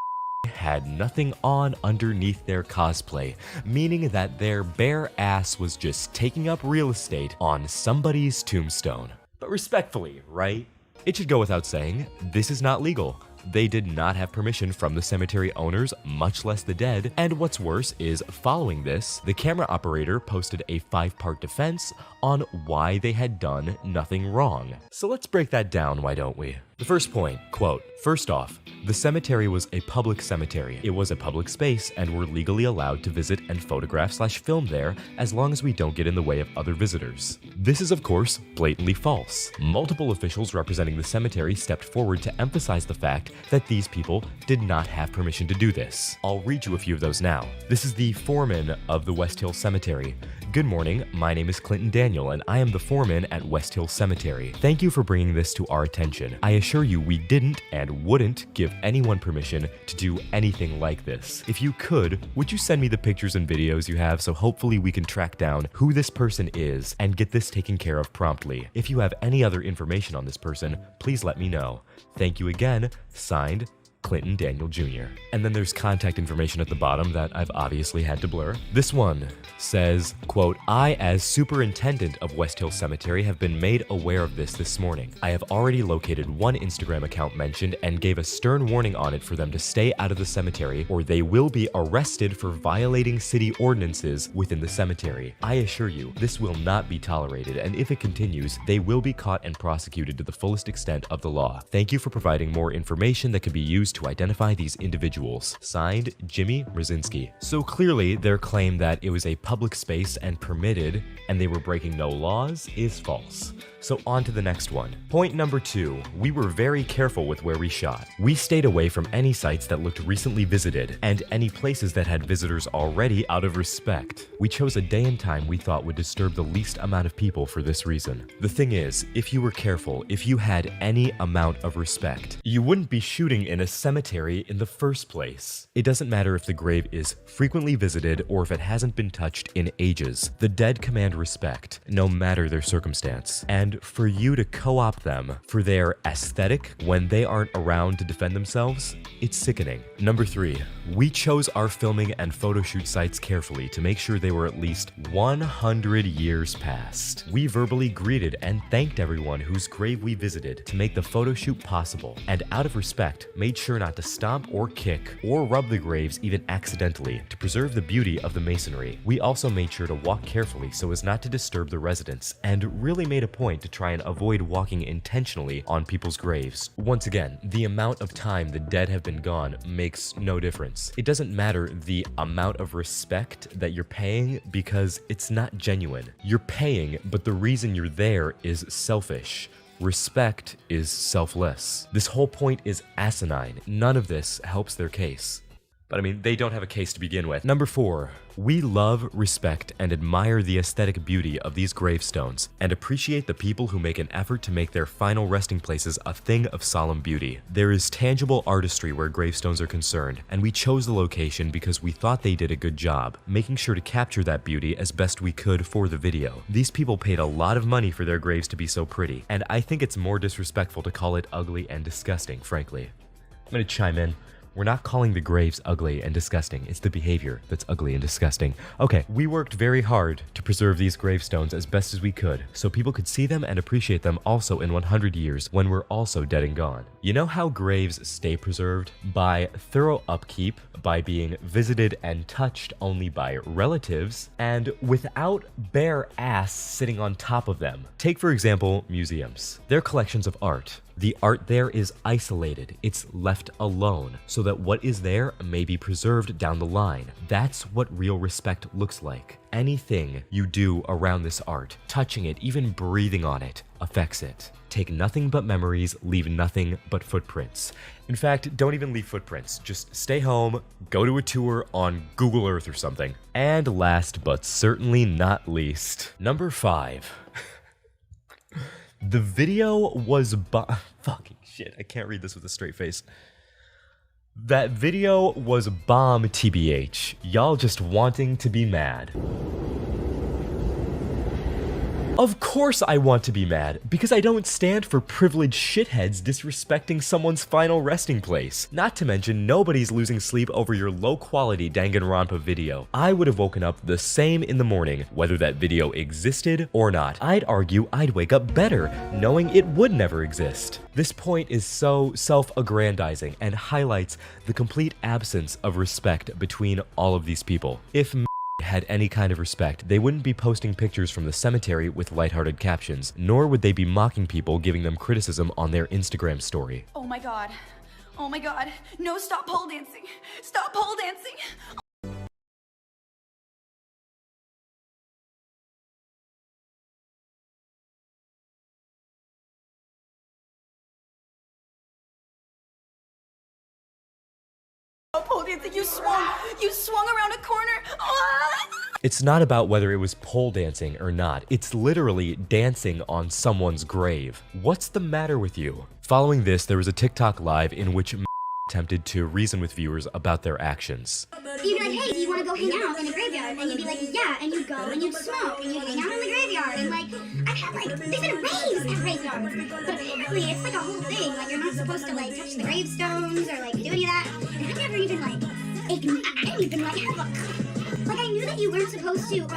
had nothing on underneath their cosplay, meaning that their bare ass was just taking up real estate on somebody's tombstone. But respectfully, right? It should go without saying, this is not legal. They did not have permission from the cemetery owners, much less the dead, and what's worse is, following this, the camera operator posted a 5-part defense on why they had done nothing wrong. So let's break that down, why don't we? The first point, quote, "First off, the cemetery was a public cemetery. It was a public space and we're legally allowed to visit and photograph/film there as long as we don't get in the way of other visitors. This is, of course, blatantly false. Multiple officials representing the cemetery stepped forward to emphasize the fact that these people did not have permission to do this. I'll read you a few of those now. This is the foreman of the West Hill Cemetery. Good morning, my name is Clinton Daniel and I am the foreman at West Hill Cemetery. Thank you for bringing this to our attention. I assure you we didn't and wouldn't give anyone permission to do anything like this. If you could, would you send me the pictures and videos you have so hopefully we can track down who this person is and get this taken care of promptly. If you have any other information on this person, please let me know. Thank you again, signed, Clinton Daniel Jr. And then there's contact information at the bottom that I've obviously had to blur. This one says, quote, I, as superintendent of West Hill Cemetery, have been made aware of this morning. I have already located one Instagram account mentioned and gave a stern warning on it for them to stay out of the cemetery or they will be arrested for violating city ordinances within the cemetery. I assure you, this will not be tolerated, and if it continues, they will be caught and prosecuted to the fullest extent of the law. Thank you for providing more information that can be used to identify these individuals. Signed, Jimmy Brzezinski. So clearly, their claim that it was a public space and permitted, and they were breaking no laws, is false. So on to the next one. Point number 2, we were very careful with where we shot. We stayed away from any sites that looked recently visited, and any places that had visitors already out of respect. We chose a day and time we thought would disturb the least amount of people for this reason. The thing is, if you were careful, if you had any amount of respect, you wouldn't be shooting in a cemetery in the first place. It doesn't matter if the grave is frequently visited or if it hasn't been touched in ages. The dead command respect, no matter their circumstance. And for you to co-opt them for their aesthetic when they aren't around to defend themselves, it's sickening. Number 3, we chose our filming and photo shoot sites carefully to make sure they were at least 100 years past. We verbally greeted and thanked everyone whose grave we visited to make the photo shoot possible, and out of respect, made sure sure not to stomp or kick or rub the graves even accidentally to preserve the beauty of the masonry. We also made sure to walk carefully so as not to disturb the residents, and really made a point to try and avoid walking intentionally on people's graves. Once again, the amount of time the dead have been gone makes no difference. It doesn't matter the amount of respect that you're paying because it's not genuine. You're paying, but the reason you're there is selfish. Respect is selfless. This whole point is asinine. None of this helps their case. But I mean, they don't have a case to begin with. Number 4, we love, respect, and admire the aesthetic beauty of these gravestones and appreciate the people who make an effort to make their final resting places a thing of solemn beauty. There is tangible artistry where gravestones are concerned, and we chose the location because we thought they did a good job, making sure to capture that beauty as best we could for the video. These people paid a lot of money for their graves to be so pretty, and I think it's more disrespectful to call it ugly and disgusting, frankly. I'm gonna chime in. We're not calling the graves ugly and disgusting, it's the behavior that's ugly and disgusting. Okay, we worked very hard to preserve these gravestones as best as we could, so people could see them and appreciate them also in 100 years when we're also dead and gone. You know how graves stay preserved? By thorough upkeep, by being visited and touched only by relatives, and without bare ass sitting on top of them. Take, for example, museums. They're collections of art. The art there is isolated, it's left alone, so that what is there may be preserved down the line. That's what real respect looks like. Anything you do around this art, touching it, even breathing on it, affects it. Take nothing but memories, leave nothing but footprints. In fact, don't even leave footprints. Just stay home, go to a tour on Google Earth or something. And last but certainly not least, number 5. The video was fucking shit, I can't read this with a straight face. That video was bomb TBH. Y'all just wanting to be mad. Of course I want to be mad, because I don't stand for privileged shitheads disrespecting someone's final resting place. Not to mention, nobody's losing sleep over your low-quality Danganronpa video. I would have woken up the same in the morning, whether that video existed or not. I'd argue I'd wake up better, knowing it would never exist. This point is so self-aggrandizing and highlights the complete absence of respect between all of these people. If had any kind of respect, they wouldn't be posting pictures from the cemetery with lighthearted captions, nor would they be mocking people giving them criticism on their Instagram story. Oh my god. Oh my god. No, stop pole dancing. Stop pole dancing. Pole dancing, you swung around a corner. Ah! It's not about whether it was pole dancing or not. It's literally dancing on someone's grave. What's the matter with you? Following this, there was a TikTok live in which attempted to reason with viewers about their actions. You'd be like, hey, do you want to go hang out in the graveyard? And you'd be like, yeah, and you'd go and you'd smoke and you'd hang out in the graveyard. And like, I've had like, there's been raves at graveyards. But apparently it's like a whole thing. Like, you're not supposed to like touch the gravestones or like do any of that. And I never even like, I didn't even like have a, like I knew that you weren't supposed to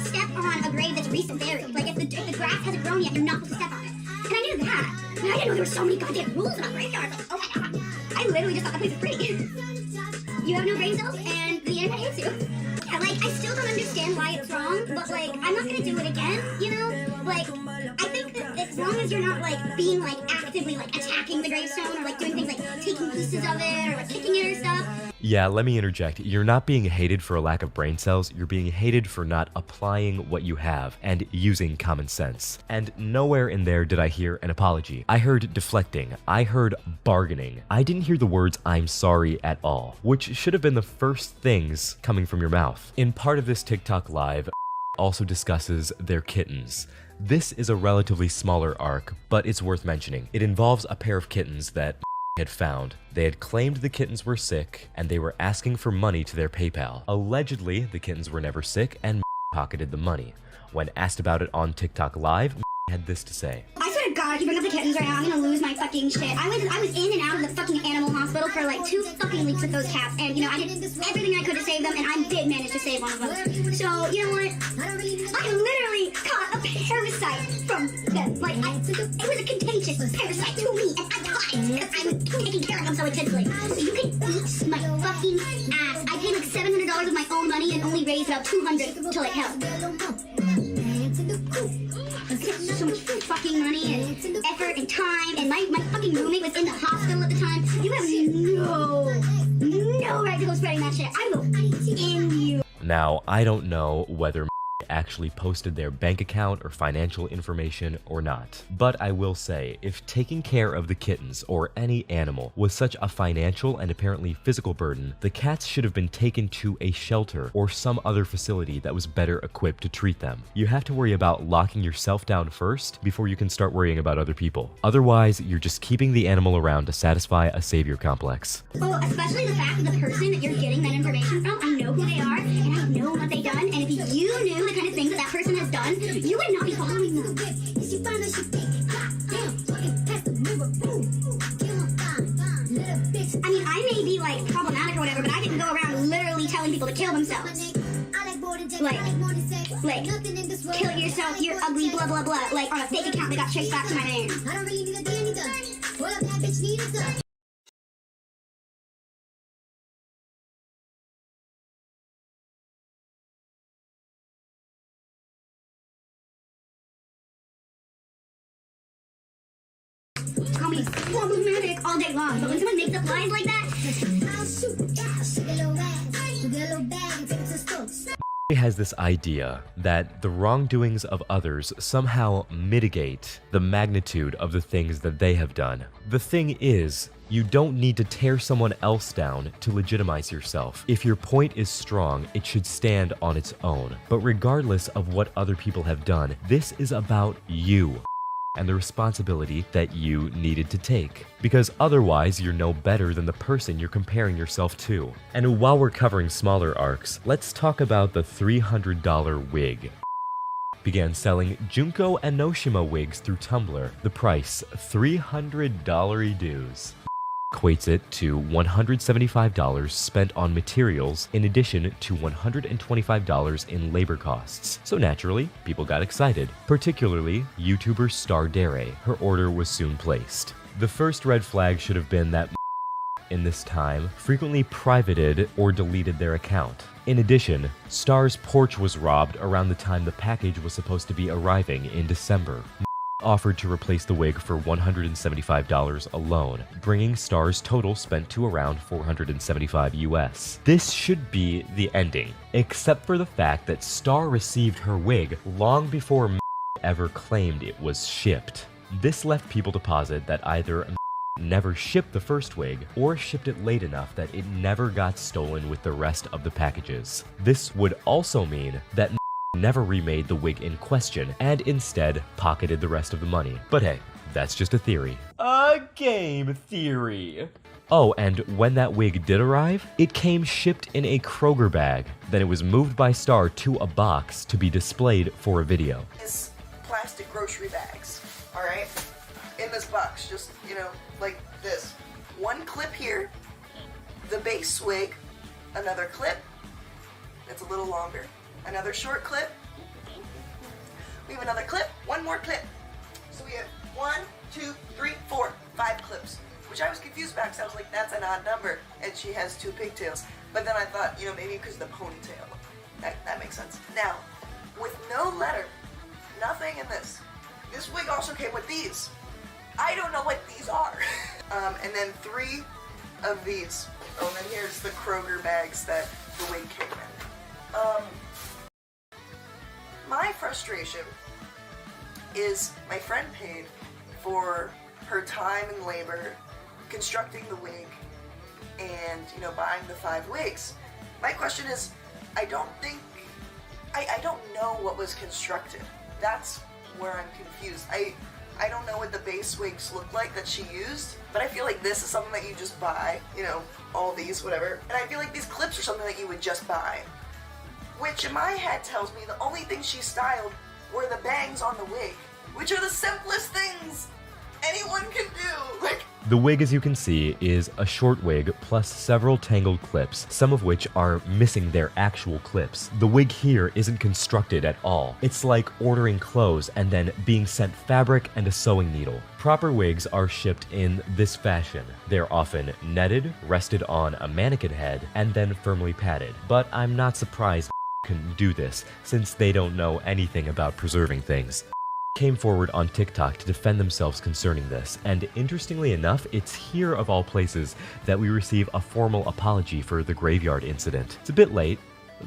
step on a grave that's recent buried. Like if the grass hasn't grown yet, you're not supposed to step on it. And I knew that. But I didn't know there were so many goddamn rules about graveyards. Like, oh my god. I literally just thought the place was pretty. You have no brain cells, and the internet hates you. Yeah, like, I still don't understand why it's wrong, but, like, I'm not gonna do it again, you know? Like, I think that as long as you're not, like, being, like, actively, like, attacking the gravestone, or, like, doing things like taking pieces of it, or, like, kicking it or stuff. Yeah, let me interject. You're not being hated for a lack of brain cells, you're being hated for not applying what you have and using common sense. And nowhere in there did I hear an apology. I heard deflecting. I heard bargaining. I didn't hear the words "I'm sorry" at all, which should have been the first things coming from your mouth. In part of this TikTok live, also discusses their kittens. This is a relatively smaller arc, but it's worth mentioning. It involves a pair of kittens that had found. They had claimed the kittens were sick, and they were asking for money to their PayPal. Allegedly, the kittens were never sick, and pocketed the money. When asked about it on TikTok Live, had this to say. I swear to God, you bring up the kittens right now, I'm gonna lose my fucking shit. I was in and out of the fucking animal hospital for like 2 fucking weeks with those cats, and you know, I did everything I could to save them, and I did manage to save one of them. So, you know what? I literally caught a parasite from them. Like, it was a contagious parasite to me, and I caught it because I was taking care of them so intensely. So you can eat my fucking ass. I paid like $700 of my own money and only raised about $200 to like help. So much fucking money and effort and time, and my fucking roommate was in the hospital at the time. You have no right to go spreading that shit. I will end you. Now, I don't know whether actually posted their bank account or financial information or not. But I will say, if taking care of the kittens or any animal was such a financial and apparently physical burden, the cats should have been taken to a shelter or some other facility that was better equipped to treat them. You have to worry about locking yourself down first before you can start worrying about other people. Otherwise, you're just keeping the animal around to satisfy a savior complex. Well, especially the fact that the person that you're getting that information from, I know who they are, and I know what they've done, and if you knew the kind of things that person has done, you would not be following them. I mean, I may be like problematic or whatever, but I didn't go around literally telling people to kill themselves. Like, kill yourself, you're ugly, blah blah blah, like on a fake account that got traced back to my name. Call me problematic all day long, but when someone makes up lies like that, has this idea that the wrongdoings of others somehow mitigate the magnitude of the things that they have done. The thing is, you don't need to tear someone else down to legitimize yourself. If your point is strong, it should stand on its own. But regardless of what other people have done, this is about you and the responsibility that you needed to take. Because otherwise, you're no better than the person you're comparing yourself to. And while we're covering smaller arcs, let's talk about the $300 wig. Began selling Junko and Noshima wigs through Tumblr. The price, $300 dues. Equates it to $175 spent on materials in addition to $125 in labor costs. So naturally, people got excited, particularly YouTuber Star Dare. Her order was soon placed. The first red flag should have been that in this time frequently privated or deleted their account. In addition, Star's porch was robbed around the time the package was supposed to be arriving in December. Offered to replace the wig for $175 alone, bringing Star's total spent to around $475 US. This should be the ending, except for the fact that Star received her wig long before ever claimed it was shipped. This left people to posit that either never shipped the first wig or shipped it late enough that it never got stolen with the rest of the packages. This would also mean that never remade the wig in question and instead pocketed the rest of the money. But hey, that's just a theory. A game theory. Oh, and when that wig did arrive, it came shipped in a Kroger bag. Then it was moved by Star to a box to be displayed for a video. It's plastic grocery bags, all right? In this box, just, you know, like this. One clip here, the base wig, another clip, it's a little longer. Another short clip. We have another clip, one more clip. So we have 1, 2, 3, 4, 5 clips, which I was confused about because I was like, that's an odd number, and she has 2 pigtails. But then I thought, you know, maybe because of the ponytail. That makes sense. Now, with no letter, nothing in this. This wig also came with these. I don't know what these are. And then 3 of these. Oh, and then here's the Kroger bags that the wig came in. My frustration is my friend paid for her time and labor constructing the wig and, you know, buying the 5 wigs. My question is, I don't know what was constructed. That's where I'm confused. I don't know what the base wigs look like that she used, but I feel like this is something that you just buy, you know, all these, whatever. And I feel like these clips are something that you would just buy. Which in my head tells me the only thing she styled were the bangs on the wig, which are the simplest things anyone can do. Like, The wig, as you can see, is a short wig plus several tangled clips, some of which are missing their actual clips. The wig here isn't constructed at all. It's like ordering clothes and then being sent fabric and a sewing needle. Proper wigs are shipped in this fashion. They're often netted, rested on a mannequin head, and then firmly padded. But I'm not surprised can do this, since they don't know anything about preserving things. Came forward on TikTok to defend themselves concerning this, and interestingly enough, it's here of all places that we receive a formal apology for the graveyard incident. It's a bit late,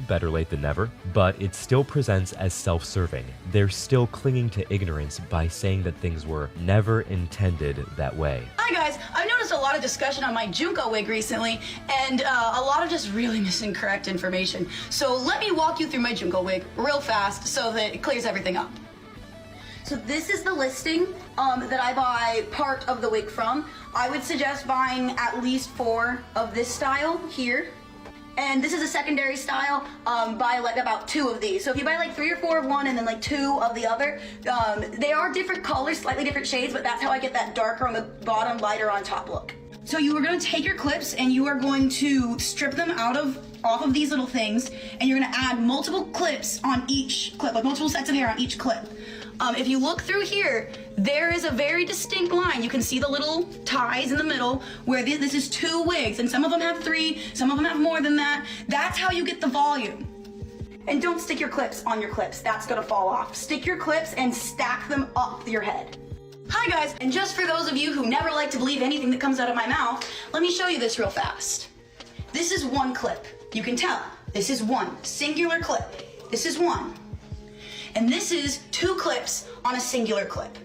better late than never, but it still presents as self-serving. They're still clinging to ignorance by saying that things were never intended that way. Hi guys, I've noticed a lot of discussion on my Junko wig recently, and a lot of just really incorrect information. So let me walk you through my Junko wig real fast so that it clears everything up. So this is the listing that I buy part of the wig from. I would suggest buying at least 4 of this style here. And this is a secondary style, buy like about 2 of these. So if you buy like 3 or 4 of one and then like 2 of the other, they are different colors, slightly different shades, but that's how I get that darker on the bottom, lighter on top look. So you are gonna take your clips and you are going to strip them off of these little things, and you're gonna add multiple clips on each clip, like multiple sets of hair on each clip. If you look through here, there is a very distinct line. You can see the little ties in the middle where this is 2 wigs, and some of them have 3, some of them have more than that. That's how you get the volume. And don't stick your clips on your clips. That's gonna fall off. Stick your clips and stack them up your head. Hi guys, and just for those of you who never like to believe anything that comes out of my mouth, let me show you this real fast. This is 1 clip. You can tell. This is 1 singular clip. This is 1. And this is 2 clips on a singular clip.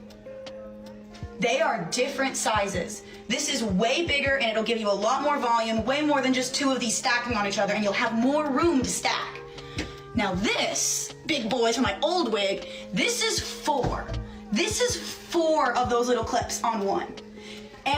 They are different sizes. This is way bigger and it'll give you a lot more volume, way more than just 2 of these stacking on each other, and you'll have more room to stack. Now this, big boys from my old wig, this is 4. This is 4 of those little clips on 1.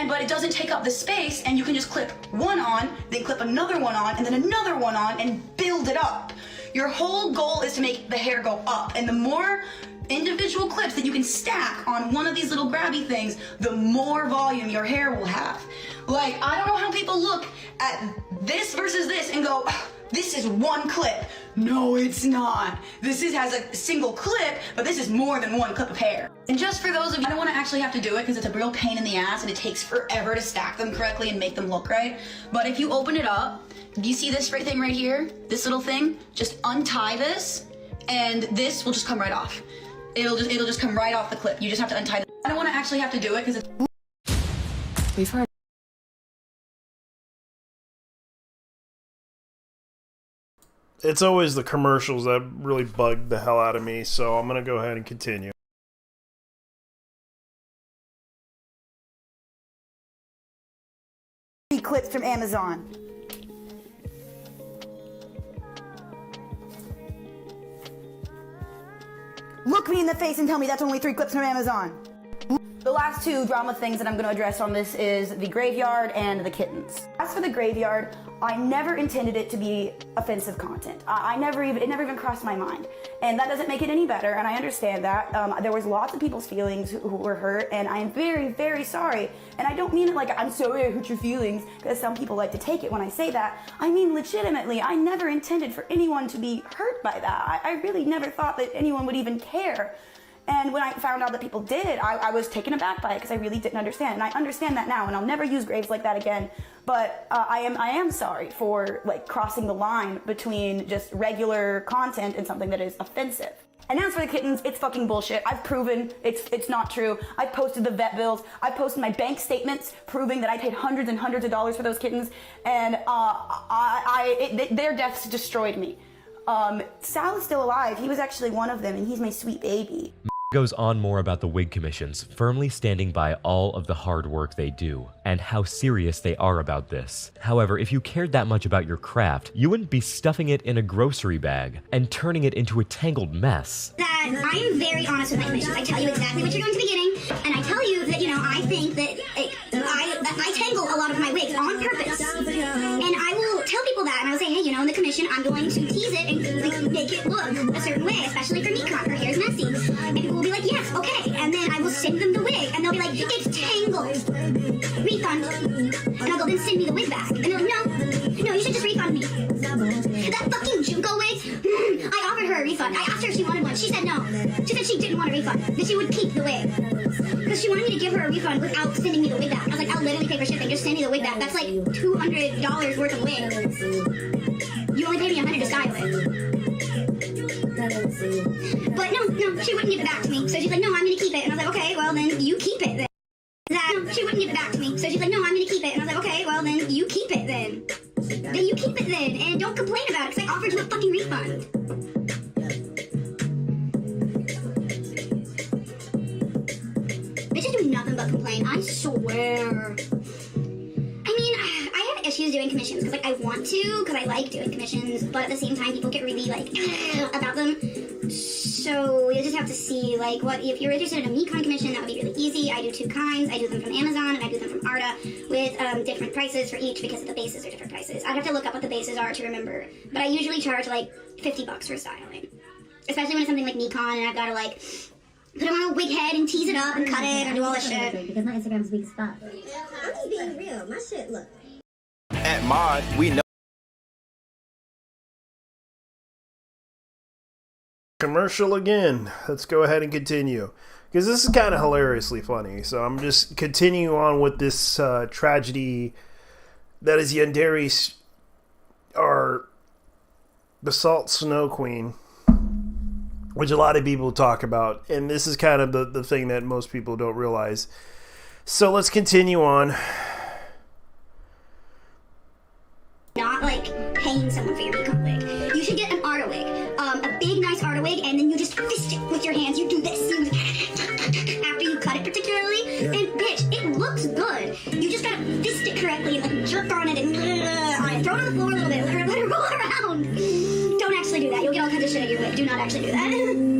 But it doesn't take up the space, and you can just clip 1 on, then clip another one on, and then another one on, and build it up. Your whole goal is to make the hair go up, and the more individual clips that you can stack on one of these little grabby things, the more volume your hair will have. Like, I don't know how people look at this versus this and go, this is 1 clip. No, it's not. This has a single clip, but this is more than 1 clip of hair. And just for those of you, I don't want to actually have to do it because it's a real pain in the ass and it takes forever to stack them correctly and make them look right. But if you open it up, do you see this thing right here? This little thing? Just untie this, and this will just come right off. It'll just come right off the clip. You just have to untie it. I don't want to actually have to do it because it's... We've heard. It's always the commercials that really bug the hell out of me, so I'm going to go ahead and continue. Clips from Amazon. Look me in the face and tell me that's only 3 clips from Amazon. The last 2 drama things that I'm going to address on this is the graveyard and the kittens. As for the graveyard, I never intended it to be offensive content. It never even crossed my mind. And that doesn't make it any better, and I understand that. There was lots of people's feelings who were hurt, and I am very, very sorry. And I don't mean it like, I'm sorry I hurt your feelings, because some people like to take it when I say that. I mean legitimately, I never intended for anyone to be hurt by that. I really never thought that anyone would even care. And when I found out that people did, I was taken aback by it because I really didn't understand. And I understand that now, and I'll never use graves like that again. But I am sorry for like crossing the line between just regular content and something that is offensive. And as for the kittens, it's fucking bullshit. I've proven it's not true. I posted the vet bills. I posted my bank statements proving that I paid hundreds and hundreds of dollars for those kittens. And their deaths destroyed me. Sal is still alive. He was actually one of them, and he's my sweet baby. Goes on more about the wig commissions, firmly standing by all of the hard work they do, and how serious they are about this. However, if you cared that much about your craft, you wouldn't be stuffing it in a grocery bag and turning it into a tangled mess. That I am very honest with my commissions. I tell you exactly what you're doing to the beginning, and I tell you that, I think that I tangle a lot of my wigs on purpose. And I will tell people that, and I will say, hey, in the commission, I'm going to tease it and make it look a certain way, especially for me, her hair's messy. And people will be like, yes, okay. And then I will send them the wig, and they'll be like, it's refund. I asked her if she wanted one. She said no. She said she didn't want a refund, that she would keep the wig. Because she wanted me to give her a refund without sending me the wig back. I was like, I'll literally pay for shipping. Just send me the wig back. That's like $200 worth of wig. You only pay me $100 to style it. But no, she wouldn't give it back to me. So she's like, no, I'm going to keep it. And I was like, okay, well then you keep it then. She wouldn't give it back to me. So she's like, no, I'm going to keep it. And I was like, okay, well then you keep it then. Then you keep it then. And don't complain about it because I offered you a fucking refund. Bitches do nothing but complain, I swear. I mean, I have issues doing commissions because, like, I want to because I like doing commissions, but at the same time, people get really, like, about them. So you just have to see, like, what if you're interested in a Mecon commission, that would be really easy. I do two kinds. I do them from Amazon and I do them from Arta with different prices for each because the bases are different prices. I'd have to look up what the bases are to remember, but I usually charge like $50 for styling, especially when it's something like Mecon and I've got to like put them on a wig head and tease it up and cut it and do all this shit. Because my Instagram's weak spot. I'm just being real. My shit, look. At Mod, we know. Commercial again. Let's go ahead and continue because this is kind of hilariously funny. So I'm just continuing on with this tragedy that is Yandere, our Basalt Snow Queen, which a lot of people talk about, and this is kind of the thing that most people don't realize. So let's continue on. Not like paying someone for your makeup wig. You should get an Arta wig, a big nice Arta wig, and then you just fist it with your hands. You do this after you cut it particularly, and bitch, it looks good. You just gotta fist it correctly and like jerk on it and throw it on the floor a little bit. Let her roll around. Don't actually do that. You'll get all kinds of shit at your wig. Do not actually do that.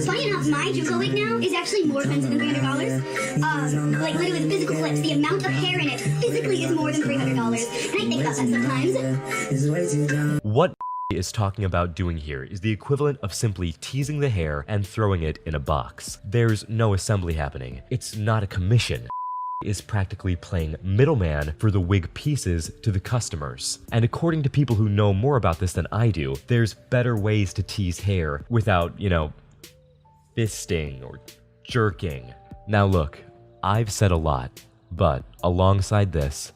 Funny enough, my Junko wig now is actually more expensive than $300. Like literally the physical clips, the amount of hair in it physically is more than $300. And I think about that sometimes. What is talking about doing here is the equivalent of simply teasing the hair and throwing it in a box. There's no assembly happening. It's not a commission. Is practically playing middleman for the wig pieces to the customers. And according to people who know more about this than I do, there's better ways to tease hair without, you know, fisting or jerking. Now look, I've said a lot, but alongside this,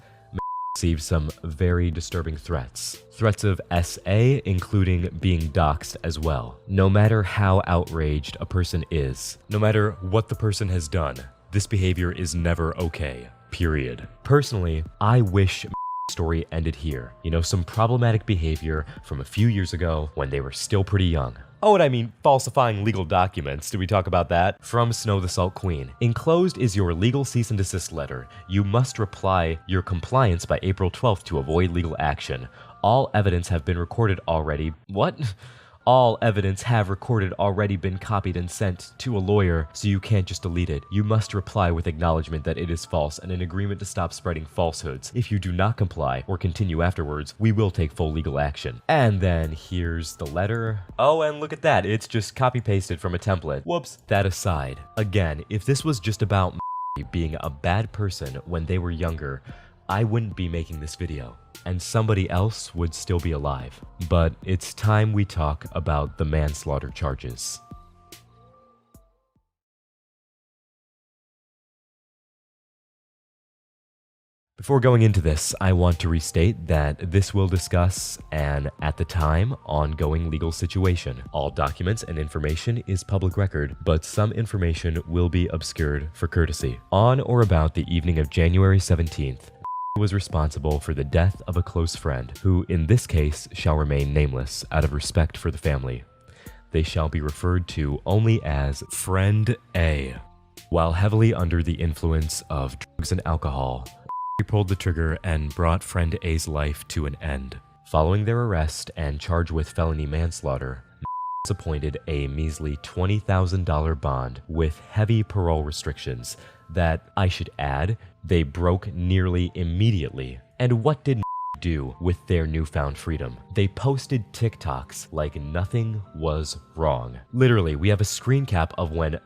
received some very disturbing threats. Threats of SA, including being doxxed as well. No matter how outraged a person is, no matter what the person has done, this behavior is never okay, period. Personally, I wish story ended here. You know, some problematic behavior from a few years ago when they were still pretty young. Oh, and I mean falsifying legal documents. Did we talk about that? From Snow the Salt Queen. Enclosed is your legal cease and desist letter. You must reply your compliance by April 12th to avoid legal action. All evidence have been recorded already. What? All evidence have recorded already been copied and sent to a lawyer, so you can't just delete it. You must reply with acknowledgement that it is false and an agreement to stop spreading falsehoods. If you do not comply or continue afterwards, we will take full legal action. And then here's the letter. Oh, and look at that. It's just copy-pasted from a template. Whoops. That aside, again, if this was just about being a bad person when they were younger, I wouldn't be making this video, and somebody else would still be alive. But it's time we talk about the manslaughter charges. Before going into this, I want to restate that this will discuss an, at the time, ongoing legal situation. All documents and information is public record, but some information will be obscured for courtesy. On or about the evening of January 17th, was responsible for the death of a close friend, who in this case shall remain nameless out of respect for the family. They shall be referred to only as Friend A. While heavily under the influence of drugs and alcohol, he pulled the trigger and brought Friend A's life to an end. Following their arrest and charged with felony manslaughter, appointed a measly $20,000 bond with heavy parole restrictions that, I should add, they broke nearly immediately. And what did do with their newfound freedom? They posted TikToks like nothing was wrong. Literally, we have a screen cap of when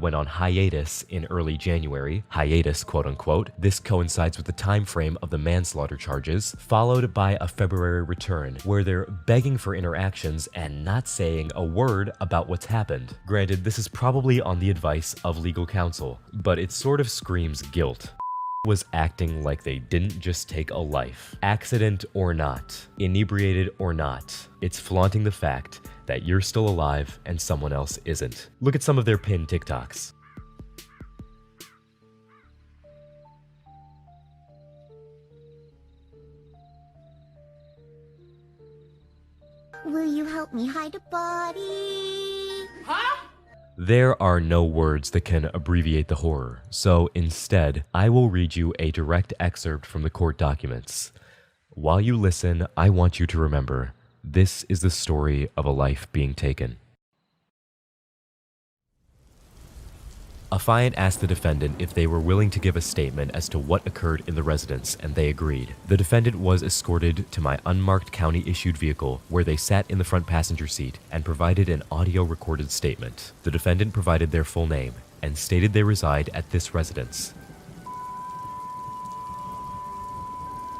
went on hiatus in early January, hiatus quote unquote. This coincides with the time frame of the manslaughter charges, followed by a February return where they're begging for interactions and not saying a word about what's happened. Granted, this is probably on the advice of legal counsel, but it sort of screams guilt. Was acting like they didn't just take a life. Accident or not, inebriated or not, it's flaunting the fact that you're still alive and someone else isn't. Look at some of their pinned TikToks. Will you help me hide a body? Huh? There are no words that can abbreviate the horror, so instead, I will read you a direct excerpt from the court documents. While you listen, I want you to remember, this is the story of a life being taken. Affiant asked the defendant if they were willing to give a statement as to what occurred in the residence, and they agreed. The defendant was escorted to my unmarked county-issued vehicle, where they sat in the front passenger seat and provided an audio-recorded statement. The defendant provided their full name and stated they reside at this residence.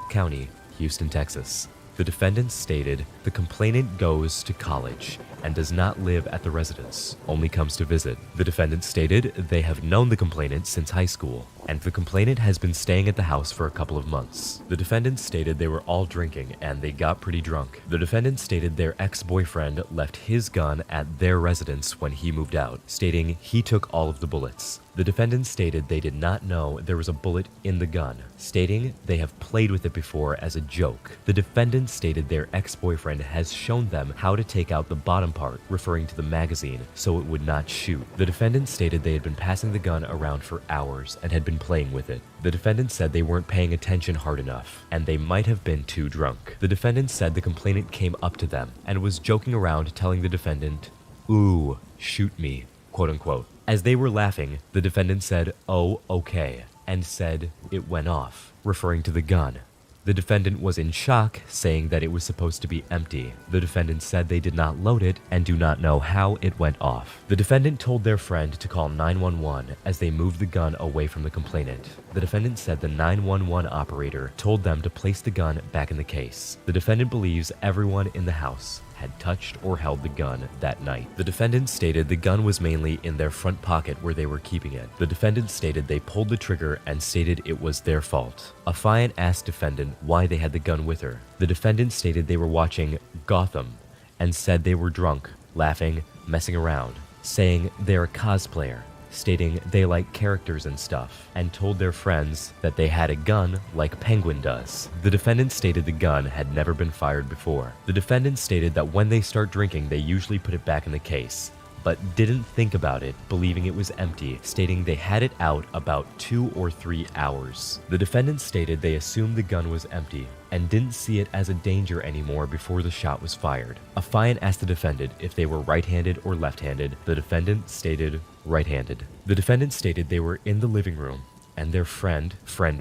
County, Houston, Texas. The defendant stated the complainant goes to college and does not live at the residence, only comes to visit. The defendant stated they have known the complainant since high school, and the complainant has been staying at the house for a couple of months. The defendant stated they were all drinking and they got pretty drunk. The defendant stated their ex-boyfriend left his gun at their residence when he moved out, stating he took all of the bullets. The defendant stated they did not know there was a bullet in the gun, stating they have played with it before as a joke. The defendant stated their ex-boyfriend has shown them how to take out the bottom part, referring to the magazine, so it would not shoot. The defendant stated they had been passing the gun around for hours and had been playing with it. The defendant said they weren't paying attention hard enough, and they might have been too drunk. The defendant said the complainant came up to them and was joking around, telling the defendant, "Ooh, shoot me," quote unquote. As they were laughing, the defendant said, "Oh, okay," and said it went off, referring to the gun. The defendant was in shock, saying that it was supposed to be empty. The defendant said they did not load it and do not know how it went off. The defendant told their friend to call 911 as they moved the gun away from the complainant. The defendant said the 911 operator told them to place the gun back in the case. The defendant believes everyone in the house had touched or held the gun that night. The defendant stated the gun was mainly in their front pocket where they were keeping it. The defendant stated they pulled the trigger and stated it was their fault. Affiant asked defendant why they had the gun with her. The defendant stated they were watching Gotham and said they were drunk, laughing, messing around, saying they're a cosplayer, stating they like characters and stuff, and told their friends that they had a gun like Penguin does. The defendant stated the gun had never been fired before. The defendant stated that when they start drinking, they usually put it back in the case, but didn't think about it, believing it was empty, stating they had it out about 2 or 3 hours. The defendant stated they assumed the gun was empty and didn't see it as a danger anymore before the shot was fired. Affiant asked the defendant if they were right-handed or left-handed. The defendant stated right-handed. The defendant stated they were in the living room and their friend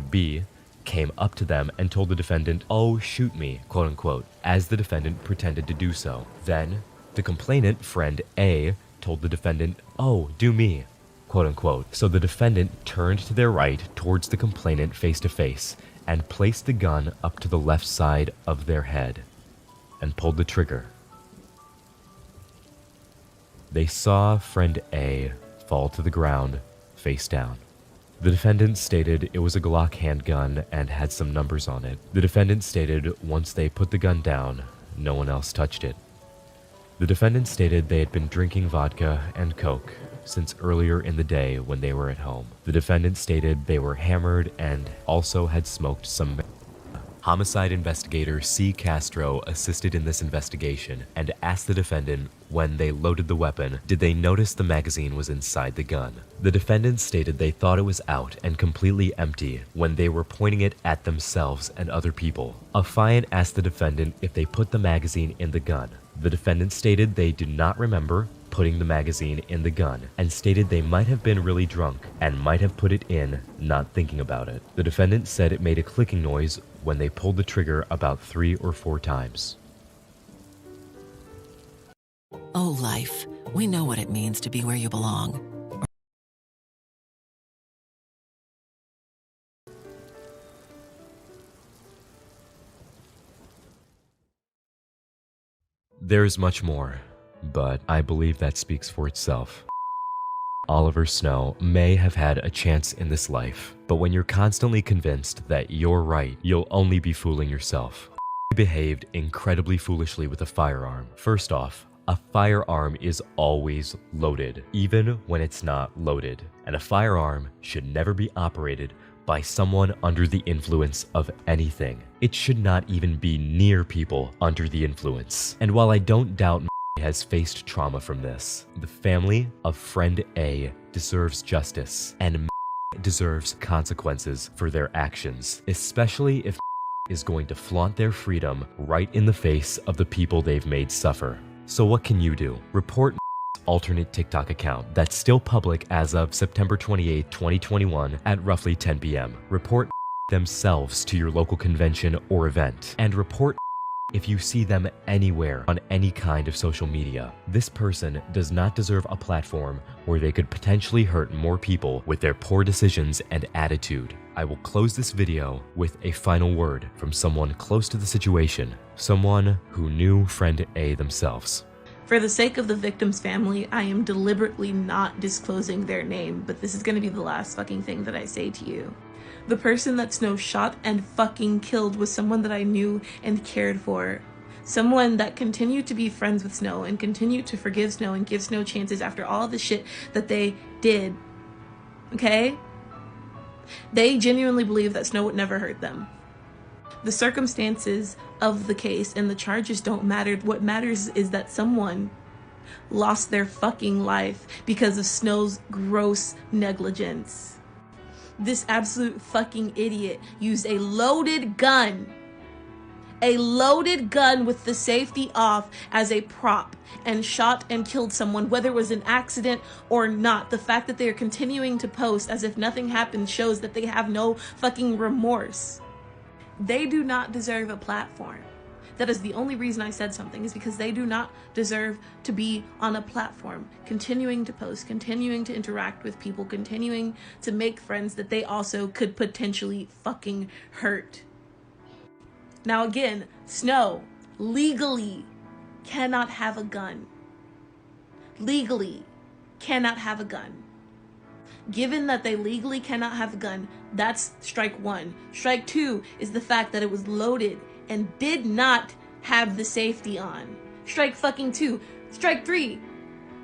B, came up to them and told the defendant, "Oh, shoot me," quote unquote, as the defendant pretended to do so. Then, the complainant, friend A, told the defendant, "Oh, do me," quote unquote. So the defendant turned to their right towards the complainant face to face and placed the gun up to the left side of their head and pulled the trigger. They saw friend A fall to the ground, face down. The defendant stated it was a Glock handgun and had some numbers on it. The defendant stated once they put the gun down, no one else touched it. The defendant stated they had been drinking vodka and Coke since earlier in the day when they were at home. The defendant stated they were hammered and also had smoked some marijuana. Homicide investigator C. Castro assisted in this investigation and asked the defendant when they loaded the weapon, did they notice the magazine was inside the gun? The defendant stated they thought it was out and completely empty when they were pointing it at themselves and other people. Affiant asked the defendant if they put the magazine in the gun. The defendant stated they do not remember putting the magazine in the gun and stated they might have been really drunk and might have put it in, not thinking about it. The defendant said it made a clicking noise when they pulled the trigger about 3 or 4 times. Oh, life. We know what it means to be where you belong. There's much more, but I believe that speaks for itself. Oliver Snow may have had a chance in this life, but when you're constantly convinced that you're right, you'll only be fooling yourself. He behaved incredibly foolishly with a firearm. First off, a firearm is always loaded, even when it's not loaded. And a firearm should never be operated by someone under the influence of anything. It should not even be near people under the influence. And while I don't doubt has faced trauma from this, the family of friend A deserves justice and deserves consequences for their actions, especially if is going to flaunt their freedom right in the face of the people they've made suffer. So what can you do? Report alternate TikTok account that's still public as of September 28, 2021 at roughly 10 p.m. Report themselves to your local convention or event, and report if you see them anywhere on any kind of social media. This person does not deserve a platform where they could potentially hurt more people with their poor decisions and attitude. I will close this video with a final word from someone close to the situation, someone who knew friend A themselves. For the sake of the victim's family, I am deliberately not disclosing their name, but this is gonna be the last fucking thing that I say to you. The person that Snow shot and fucking killed was someone that I knew and cared for. Someone that continued to be friends with Snow and continued to forgive Snow and give Snow chances after all the shit that they did. Okay? They genuinely believe that Snow would never hurt them. The circumstances of the case and the charges don't matter. What matters is that someone lost their fucking life because of Snow's gross negligence. This absolute fucking idiot used a loaded gun with the safety off as a prop and shot and killed someone, whether it was an accident or not. The fact that they are continuing to post as if nothing happened shows that they have no fucking remorse. They do not deserve a platform. That is the only reason I said something, is because they do not deserve to be on a platform, continuing to post, continuing to interact with people, continuing to make friends that they also could potentially fucking hurt. Now again, Snow legally cannot have a gun. Legally cannot have a gun. Given that they legally cannot have a gun, that's strike one. Strike two is the fact that it was loaded and did not have the safety on. Strike fucking two. Strike three,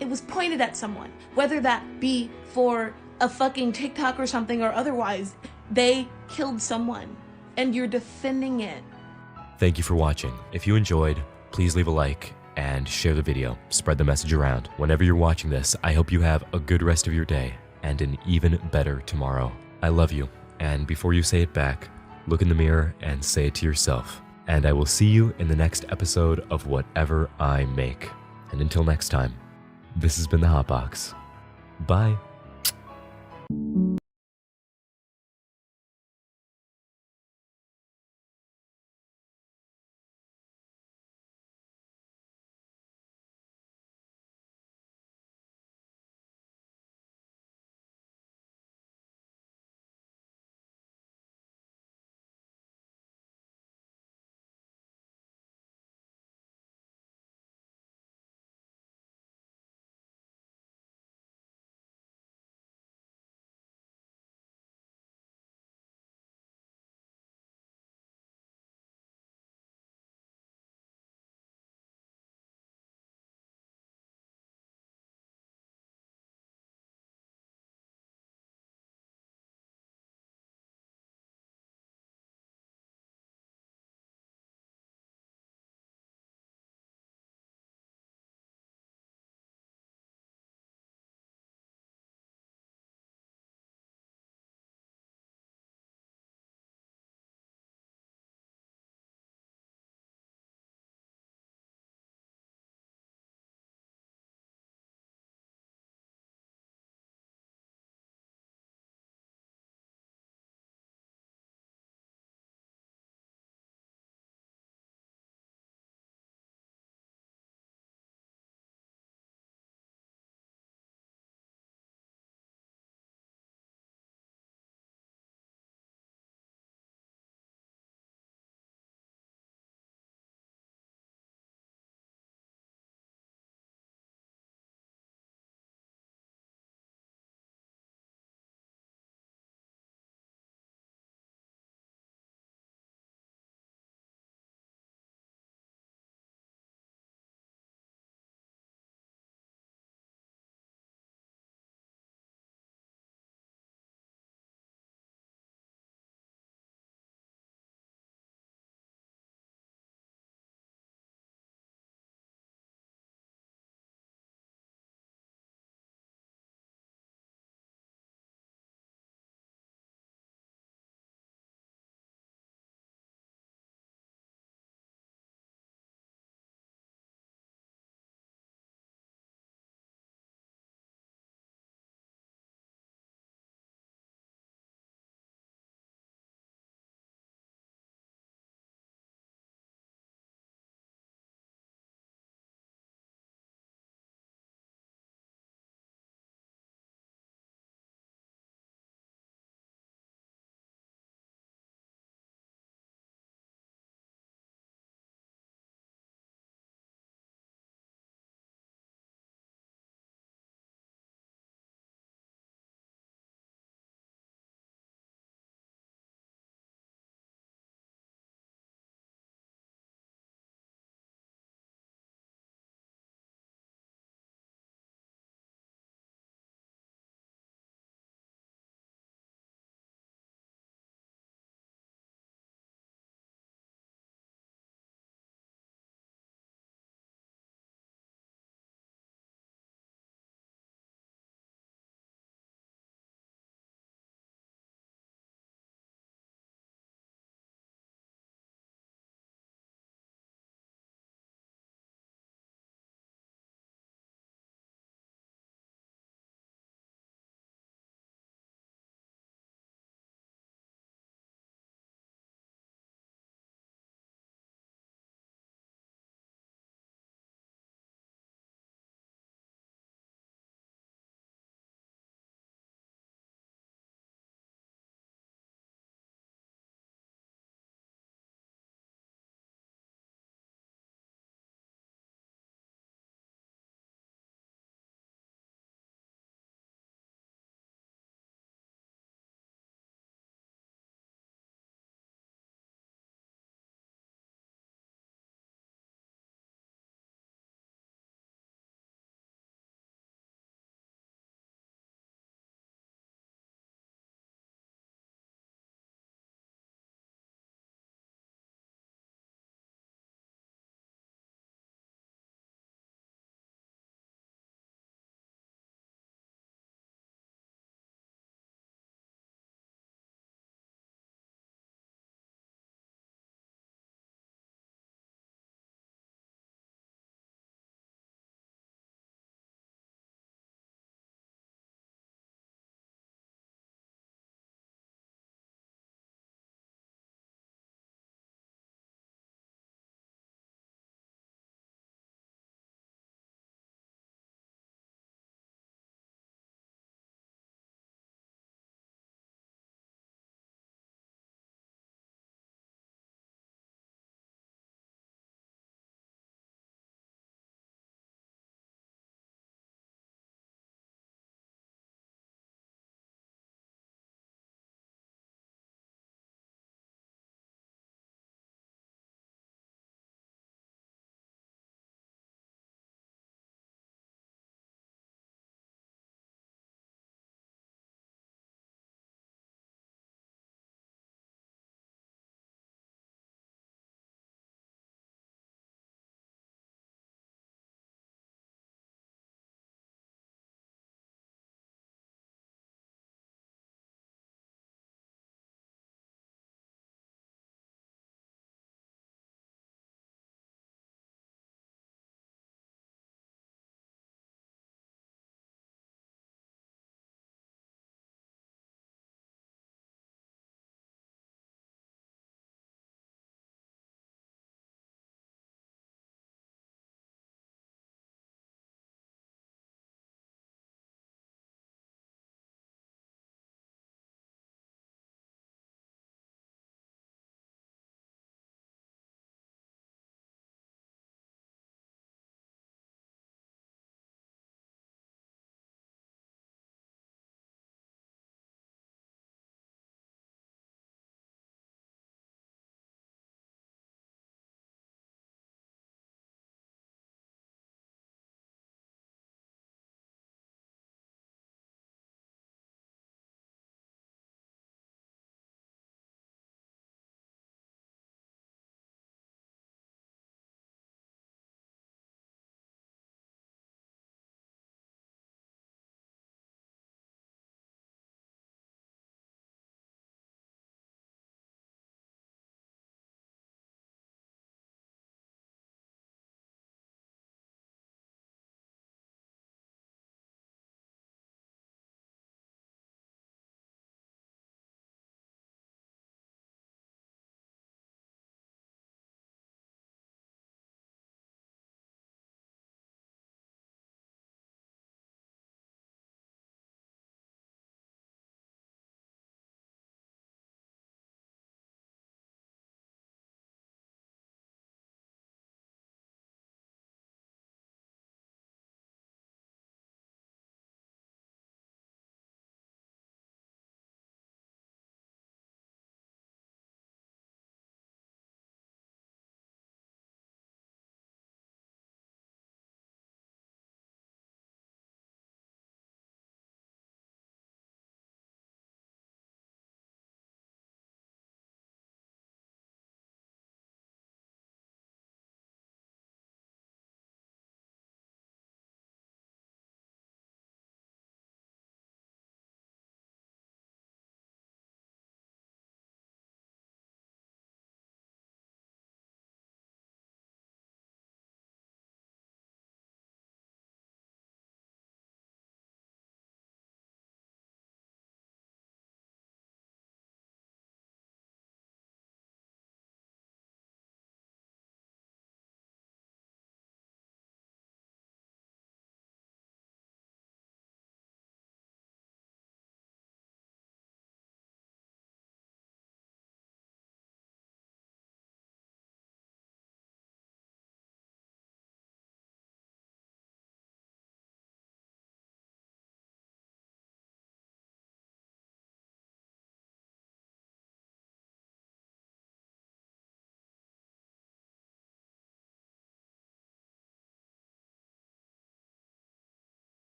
it was pointed at someone. Whether that be for a fucking TikTok or something or otherwise, they killed someone and you're defending it. Thank you for watching. If you enjoyed, please leave a like and share the video. Spread the message around. Whenever you're watching this, I hope you have a good rest of your day and an even better tomorrow. I love you. And before you say it back, look in the mirror and say it to yourself. And I will see you in the next episode of whatever I make. And until next time, this has been the Hotbox. Bye.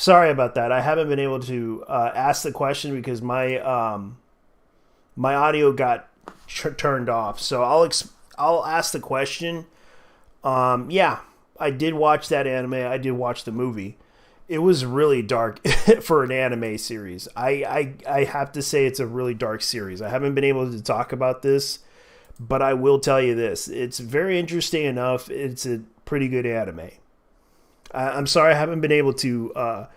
Sorry about that. I haven't been able to ask the question because my audio got turned off. So I'll ask the question. Yeah, I did watch that anime. I did watch the movie. It was really dark for an anime series. I have to say it's a really dark series. I haven't been able to talk about this, but I will tell you this. It's very interesting enough. It's a pretty good anime. I'm sorry I haven't been able to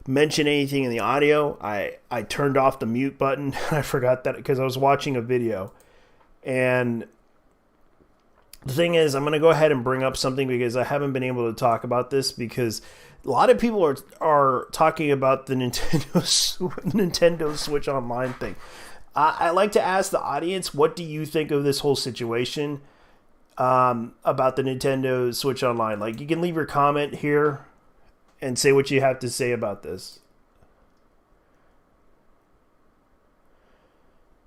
mention anything in the audio. I turned off the mute button. I forgot that because I was watching a video. And the thing is, I'm going to go ahead and bring up something because I haven't been able to talk about this because a lot of people are talking about the Nintendo Switch Online thing. I like to ask the audience, what do you think of this whole situation about the Nintendo Switch Online? Like, you can leave your comment here and say what you have to say about this.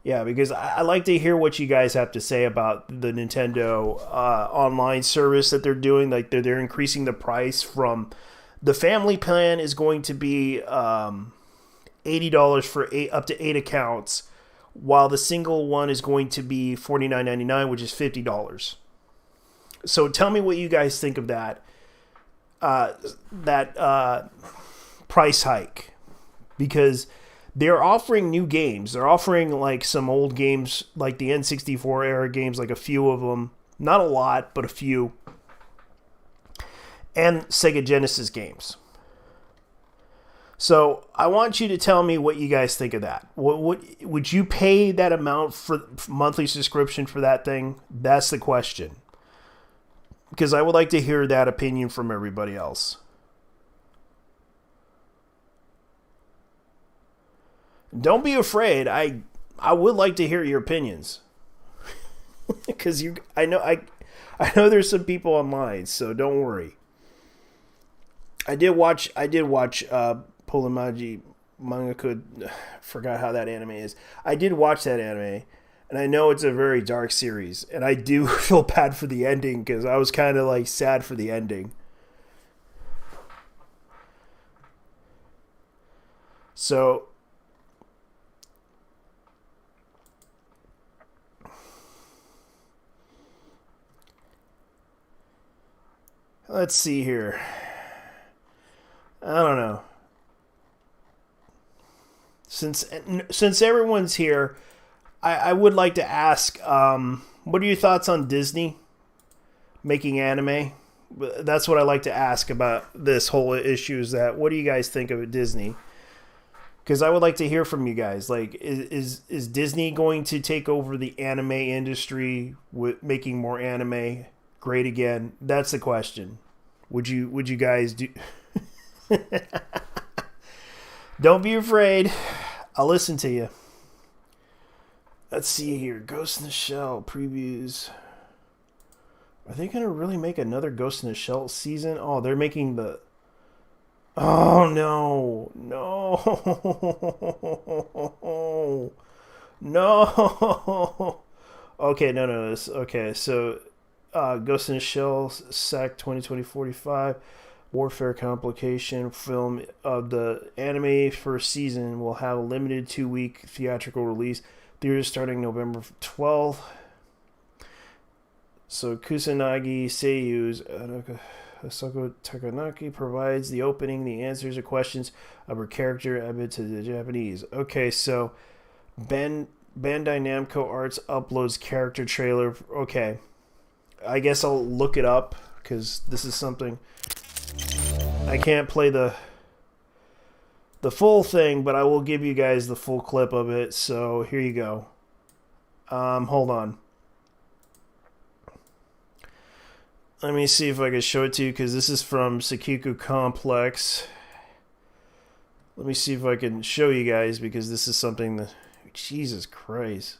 Yeah, because I like to hear what you guys have to say about the Nintendo online service that they're doing. Like, they're increasing the price from... The family plan is going to be $80 for up to 8 accounts, while the single one is going to be $49.99, which is $50. So tell me what you guys think of that price hike, because they're offering new games. They're offering like some old games, like the N64 era games, like a few of them, not a lot, but a few, and Sega Genesis games. So I want you to tell me what you guys think of that. What would you pay that amount for monthly subscription for that thing? That's the question. Because I would like to hear that opinion from everybody else. Don't be afraid. I would like to hear your opinions. Because I know there's some people online, so don't worry. I did watch Polamaji Mangaka. Forgot how that anime is. I did watch that anime, and I know it's a very dark series, and I do feel bad for the ending because I was kind of like sad for the ending. So let's see here. I don't know. Since everyone's here, I would like to ask, what are your thoughts on Disney making anime? That's what I like to ask about this whole issue, is that what do you guys think of Disney? Because I would like to hear from you guys. Like, is Disney going to take over the anime industry with making more anime great again? That's the question. Would you guys do... Don't be afraid. I'll listen to you. Let's see here. Ghost in the Shell previews. Are they going to really make another Ghost in the Shell season? Oh, they're making the... Oh, no. No. No. Okay, no. Okay, so Ghost in the Shell, SAC 2020-45. Warfare Complication film of the anime first season will have a limited 2-week theatrical release. Theaters starting November 12th. So Kusanagi Seiyu's Asako Takanaki provides the opening, the answers to questions of her character added to the Japanese. Okay, so Bandai Namco Arts uploads character trailer. Okay, I guess I'll look it up because this is something... I can't play the full thing, but I will give you guys the full clip of it. So here you go. Hold on. Let me see if I can show it to you, because this is from Sekiku Complex. Let me see if I can show you guys, because this is something that... Jesus Christ.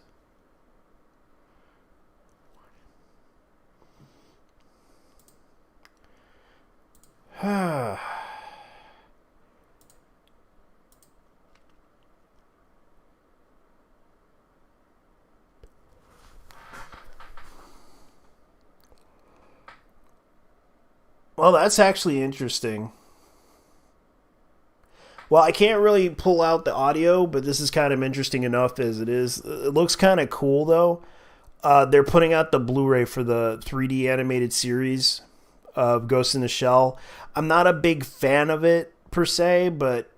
Well, that's actually interesting. Well, I can't really pull out the audio, but this is kind of interesting enough as it is. It looks kind of cool, though. They're putting out the Blu-ray for the 3D animated series of Ghost in the Shell. I'm not a big fan of it, per se, but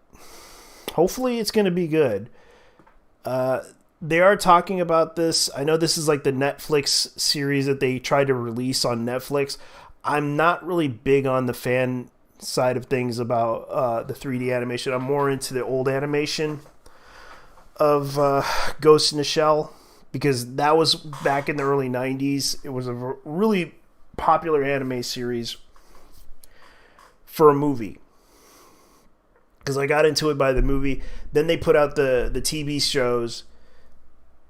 hopefully it's going to be good. They are talking about this. I know this is like the Netflix series that they tried to release on Netflix. I'm not really big on the fan side of things about the 3D animation. I'm more into the old animation of Ghost in the Shell, because that was back in the early 90s. It was a really popular anime series for a movie, because I got into it by the movie. Then they put out the TV shows,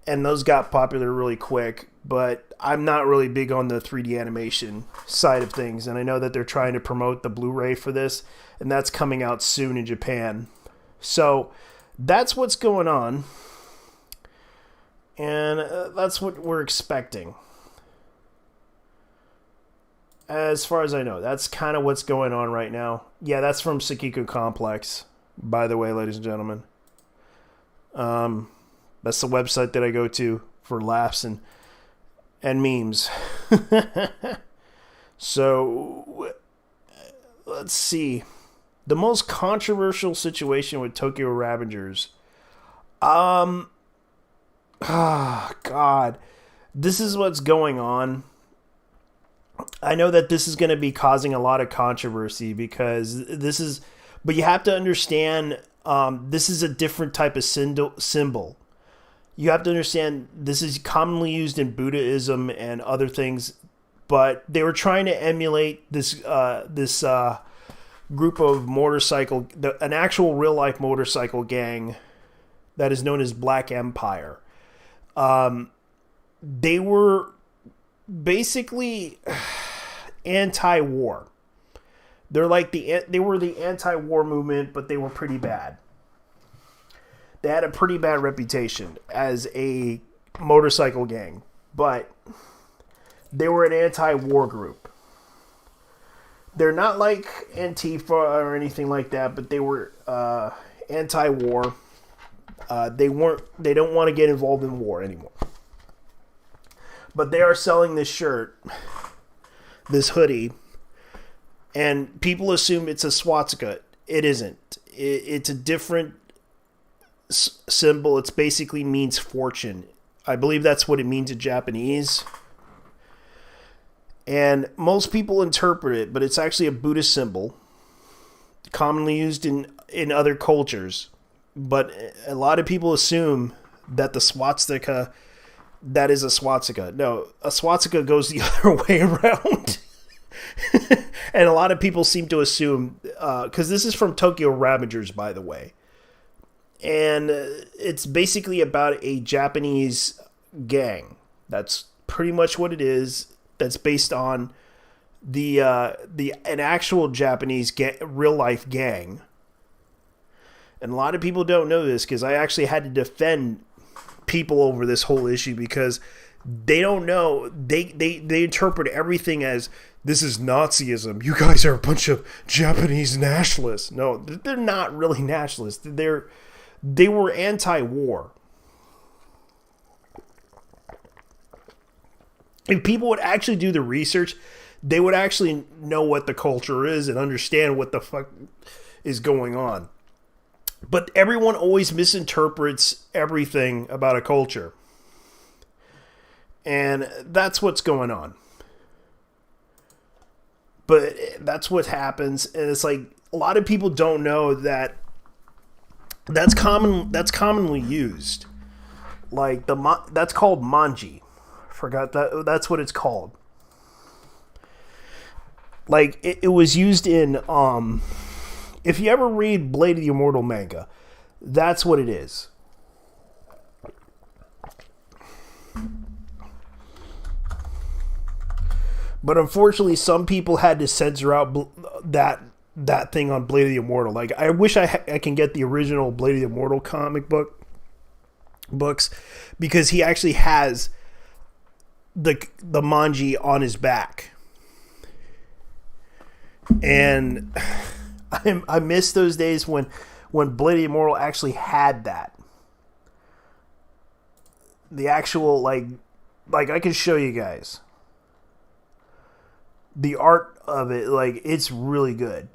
and those got popular really quick. But I'm not really big on the 3D animation side of things. And I know that they're trying to promote the Blu-ray for this, and that's coming out soon in Japan. So that's what's going on. And that's what we're expecting. As far as I know, that's kind of what's going on right now. Yeah, that's from Sekiko Complex, by the way, ladies and gentlemen. That's the website that I go to for laughs and memes. So, let's see. The most controversial situation with Tokyo Revengers. Oh, God. This is what's going on. I know that this is going to be causing a lot of controversy, because this is... But you have to understand, this is a different type of symbol. You have to understand this is commonly used in Buddhism and other things, but they were trying to emulate this group of an actual real life motorcycle gang that is known as Black Empire. They were basically anti-war. They were the anti-war movement, but they were pretty bad. They had a pretty bad reputation as a motorcycle gang, but they were an anti-war group. They're not like Antifa or anything like that, but they were anti-war. They don't want to get involved in war anymore. But they are selling this shirt, this hoodie, and people assume it's a swastika. It isn't. It's a different symbol. It basically means fortune. I believe that's what it means in Japanese. And most people interpret it, but it's actually a Buddhist symbol, commonly used in other cultures. But a lot of people assume that the swastika, that is a swastika. No, a swastika goes the other way around. And a lot of people seem to assume, because this is from Tokyo Revengers, by the way. And it's basically about a Japanese gang. That's pretty much what it is. That's based on an actual Japanese real life gang. And a lot of people don't know this, because I actually had to defend people over this whole issue, because they don't know. They interpret everything as, this is Nazism. You guys are a bunch of Japanese nationalists. No, they're not really nationalists. They were anti-war. If people would actually do the research, they would actually know what the culture is and understand what the fuck is going on. But everyone always misinterprets everything about a culture. And that's what's going on. But that's what happens. And it's like, a lot of people don't know that that's commonly used. Like that's called manji. Forgot that's what it's called. Like it was used in if you ever read Blade of the Immortal manga, that's what it is. But unfortunately, some people had to censor out that thing on Blade of the Immortal. Like, I wish I can get the original Blade of the Immortal comic books, because he actually has the manji on his back. And I miss those days when when Blade Immortal actually had that. The actual, like I can show you guys. The art of it, like, it's really good.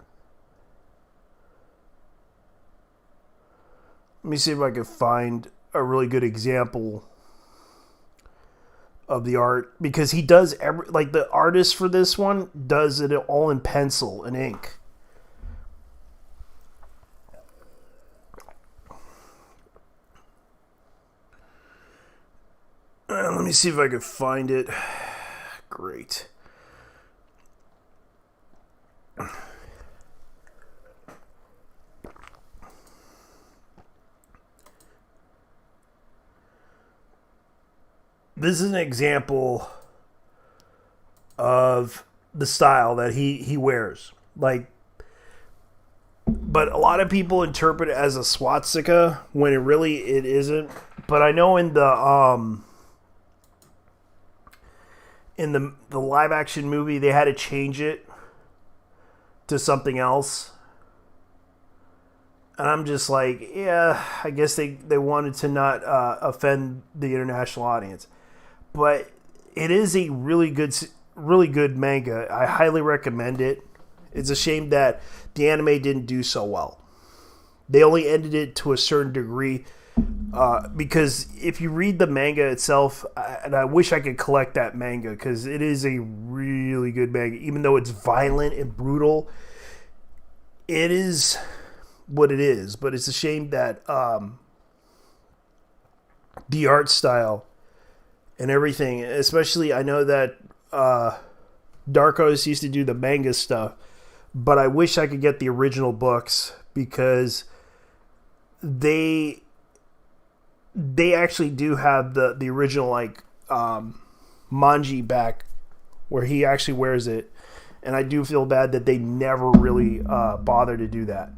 Let me see if I can find a really good example of the art, because he does like the artist for this one does it all in pencil and ink. Let me see if I can find it. Great. This is an example of the style that he wears. Like, but a lot of people interpret it as a swastika when it isn't. But I know in the live action movie they had to change it to something else. And I'm just like, yeah, I guess they wanted to not offend the international audience. But it is a really good manga. I highly recommend it. It's a shame that the anime didn't do so well. They only ended it to a certain degree, because if you read the manga itself, and I wish I could collect that manga, because it is a really good manga. Even though it's violent and brutal, it is what it is. But it's a shame that the art style and everything, especially, I know that Dark Horse used to do the manga stuff, but I wish I could get the original books, because they actually do have the original, like, manji back where he actually wears it, and I do feel bad that they never really bother to do that.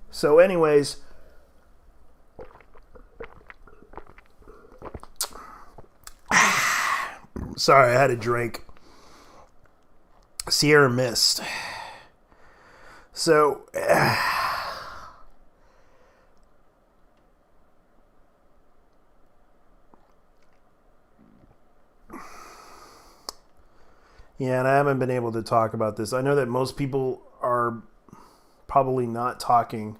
So anyways, sorry, I had a drink. Sierra Mist. So, yeah, and I haven't been able to talk about this. I know that most people are probably not talking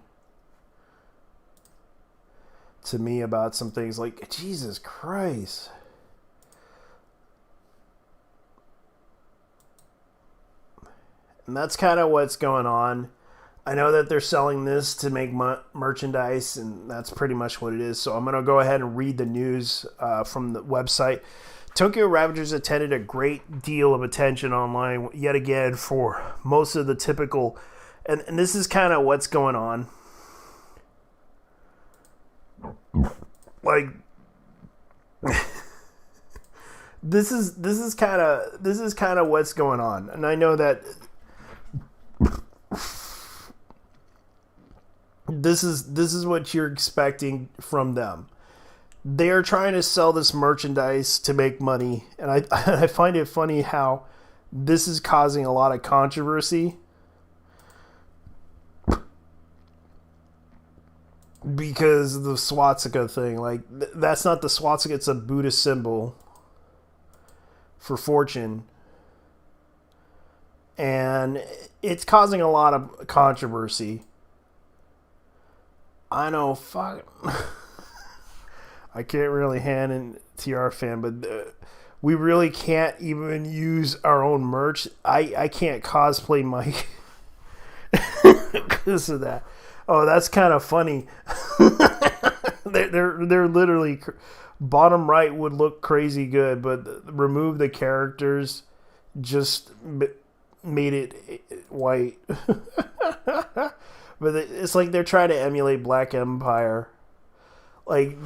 to me about some things, like, Jesus Christ. And that's kind of what's going on. I know that they're selling this to make merchandise, and that's pretty much what it is. So I'm going to go ahead and read the news from the website. Tokyo Ravagers attended a great deal of attention online yet again for most of the typical... And this is kind of what's going on. Like... This is kind of what's going on. And I know that this is what you're expecting from them. They are trying to sell this merchandise to make money, and I find it funny how this is causing a lot of controversy, because of the swastika thing. Like, that's not the swastika, it's a Buddhist symbol for fortune. And it's causing a lot of controversy. I know, fuck. I can't really hand in TR fan, but we really can't even use our own merch. I can't cosplay Mike because of that. Oh, that's kind of funny. they're literally, bottom right would look crazy good, but remove the characters, just made it white. But it's like they're trying to emulate Black Empire. Like,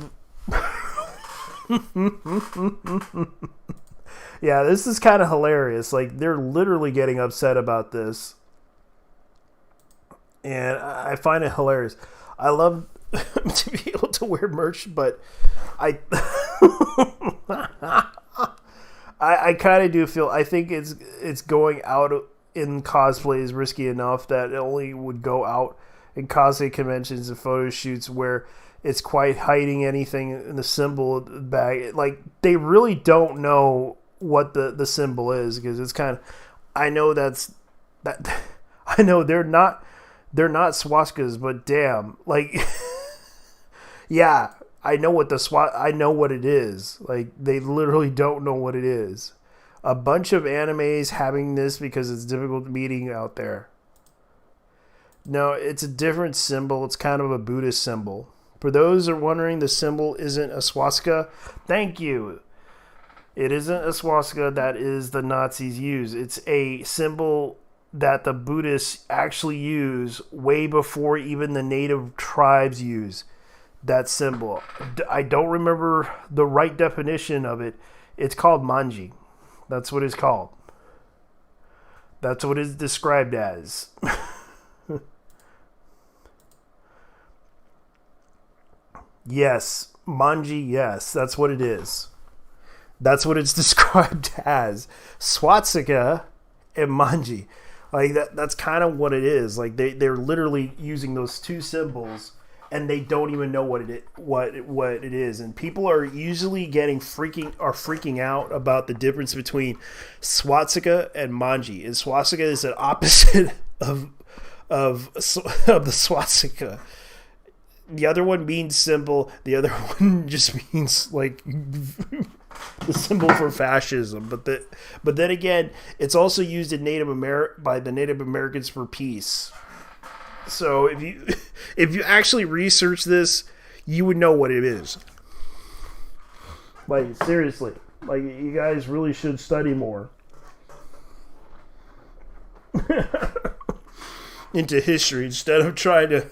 yeah, this is kind of hilarious. Like, they're literally getting upset about this, and I find it hilarious. I love to be able to wear merch, but I kind of do feel, I think it's going out in cosplay is risky enough that it only would go out in cosplay conventions and photo shoots where it's quite hiding anything in the symbol bag. Like, they really don't know what the symbol is, because it's kind of, I know I know they're not swastikas, but damn, like, yeah, I know what I know what it is. Like, they literally don't know what it is. A bunch of animes having this because it's difficult meeting out there. No, it's a different symbol. It's kind of a Buddhist symbol. For those who are wondering, the symbol isn't a swastika. Thank you. It isn't a swastika that is the Nazis use. It's a symbol that the Buddhists actually use way before even the native tribes use that symbol. I don't remember the right definition of it. It's called manji. That's what it's called. That's what it's described as. Yes, manji, yes, that's what it is. That's what it's described as. Swastika and manji. Like, that's kind of what it is. Like, they're literally using those two symbols, and they don't even know what it is. And people are usually freaking out about the difference between swastika and manji. And swastika is an opposite of the swastika. The other one means symbol. The other one just means, like, the symbol for fascism. But then again, it's also used in by the Native Americans for peace. So if you actually research this, you would know what it is. Like, seriously, like, you guys really should study more into history instead of trying to.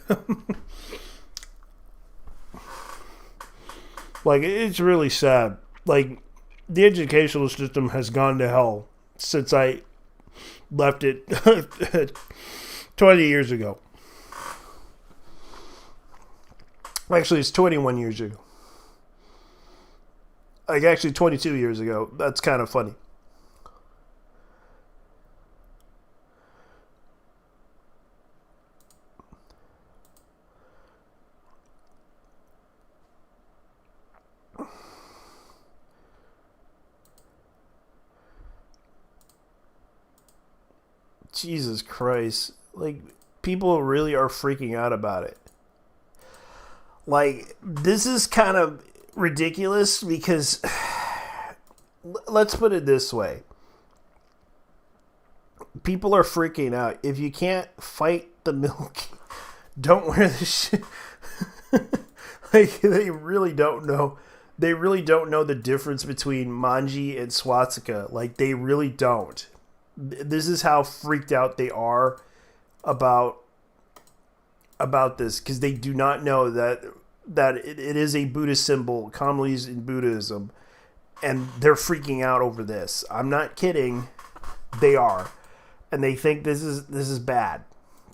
Like, it's really sad. Like, the educational system has gone to hell since I left it 20 years ago. Actually, it's 21 years ago. Like, actually 22 years ago. That's kind of funny. Jesus Christ. Like, people really are freaking out about it. Like, this is kind of ridiculous because, let's put it this way. People are freaking out. If you can't fight the milk, don't wear the shit. Like, they really don't know. They really don't know the difference between manji and swastika. Like, they really don't. This is how freaked out they are about this, because they do not know that it is a Buddhist symbol commonly used in Buddhism, and they're freaking out over this. I'm not kidding. They are, and they think this is bad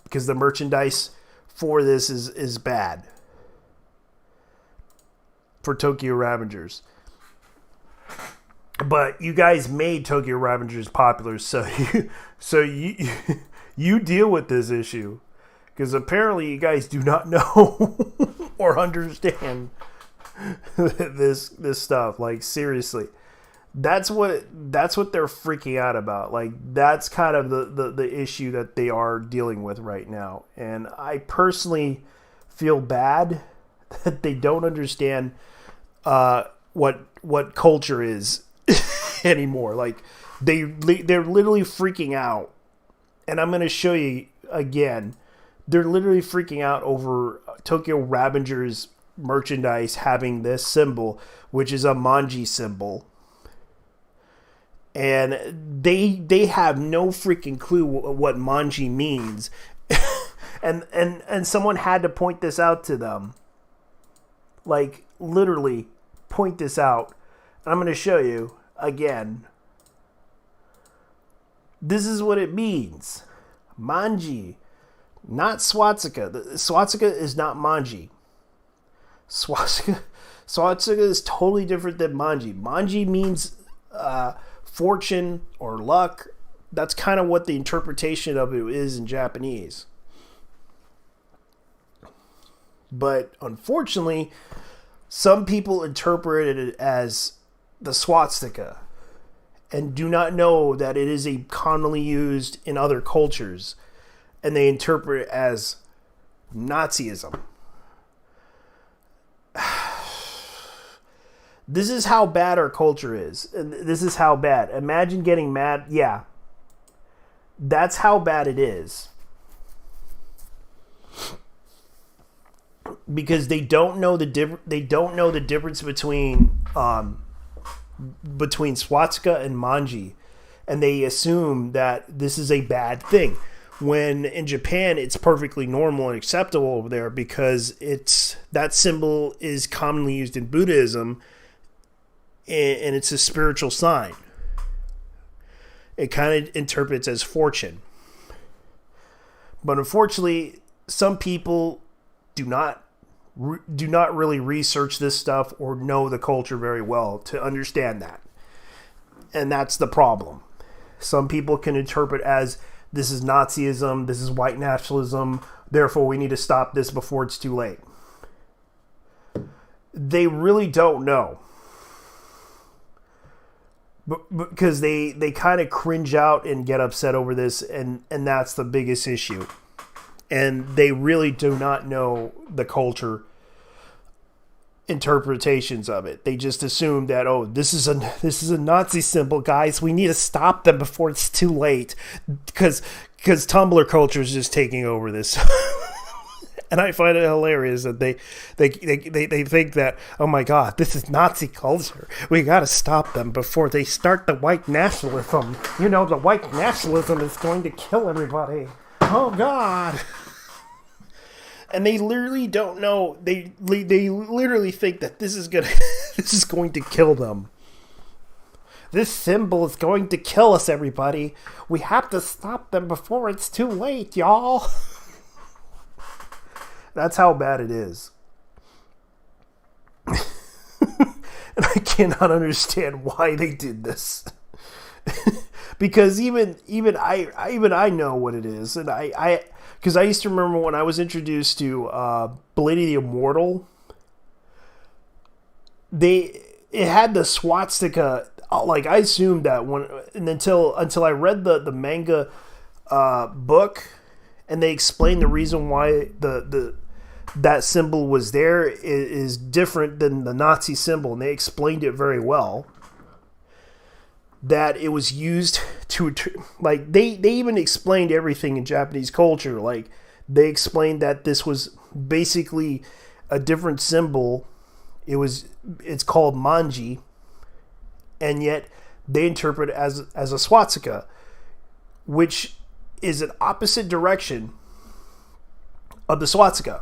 because the merchandise for this is bad for Tokyo Revengers. But you guys made Tokyo Revengers popular, so you deal with this issue, because apparently you guys do not know or understand this stuff. Like, seriously, that's what they're freaking out about. Like, that's kind of the issue that they are dealing with right now. And I personally feel bad that they don't understand what culture is anymore. Like, they're literally freaking out, and I'm going to show you again. They're literally freaking out over Tokyo Revengers merchandise having this symbol, which is a manji symbol, and they have no freaking clue what manji means. and someone had to point this out to them. Like, literally point this out. I'm going to show you again. This is what it means. Manji, not swastika. The swastika is not manji. Swastika is totally different than manji. Manji means fortune or luck. That's kind of what the interpretation of it is in Japanese. But unfortunately, some people interpret it as the swastika and do not know that it is a commonly used in other cultures, and they interpret it as Nazism. This is how bad our culture is. This is how bad. Imagine getting mad. Yeah. That's how bad it is. Because they don't know the difference between swastika and manji, and they assume that this is a bad thing. When in Japan it's perfectly normal and acceptable over there because that symbol is commonly used in Buddhism, and it's a spiritual sign. It kind of interprets as fortune. But unfortunately, some people do not really research this stuff or know the culture very well to understand that. And that's the problem. Some people can interpret as this is Nazism, this is white nationalism, therefore we need to stop this before it's too late. They really don't know. Because they kind of cringe out and get upset over this, and that's the biggest issue. And they really do not know the culture interpretations of it. They just assume that, oh, this is a Nazi symbol, guys. We need to stop them before it's too late, because Tumblr culture is just taking over this. And I find it hilarious that they think that, oh my God, this is Nazi culture. We got to stop them before they start the white nationalism. You know, the white nationalism is going to kill everybody. Oh God. And they literally don't know. They literally think that this is going to kill them. This symbol is going to kill us, everybody. We have to stop them before it's too late, y'all. That's how bad it is. And I cannot understand why they did this. Because even I know what it is. And because I used to remember when I was introduced to Blade of the Immortal, it had the swastika. Like, I assumed that until I read the manga book, and they explained the reason why that symbol was there is different than the Nazi symbol, and they explained it very well. That it was used to, like, they even explained everything in Japanese culture. Like, they explained that this was basically a different symbol. It's called manji, and yet they interpret it as a swastika, which is an opposite direction of the swastika,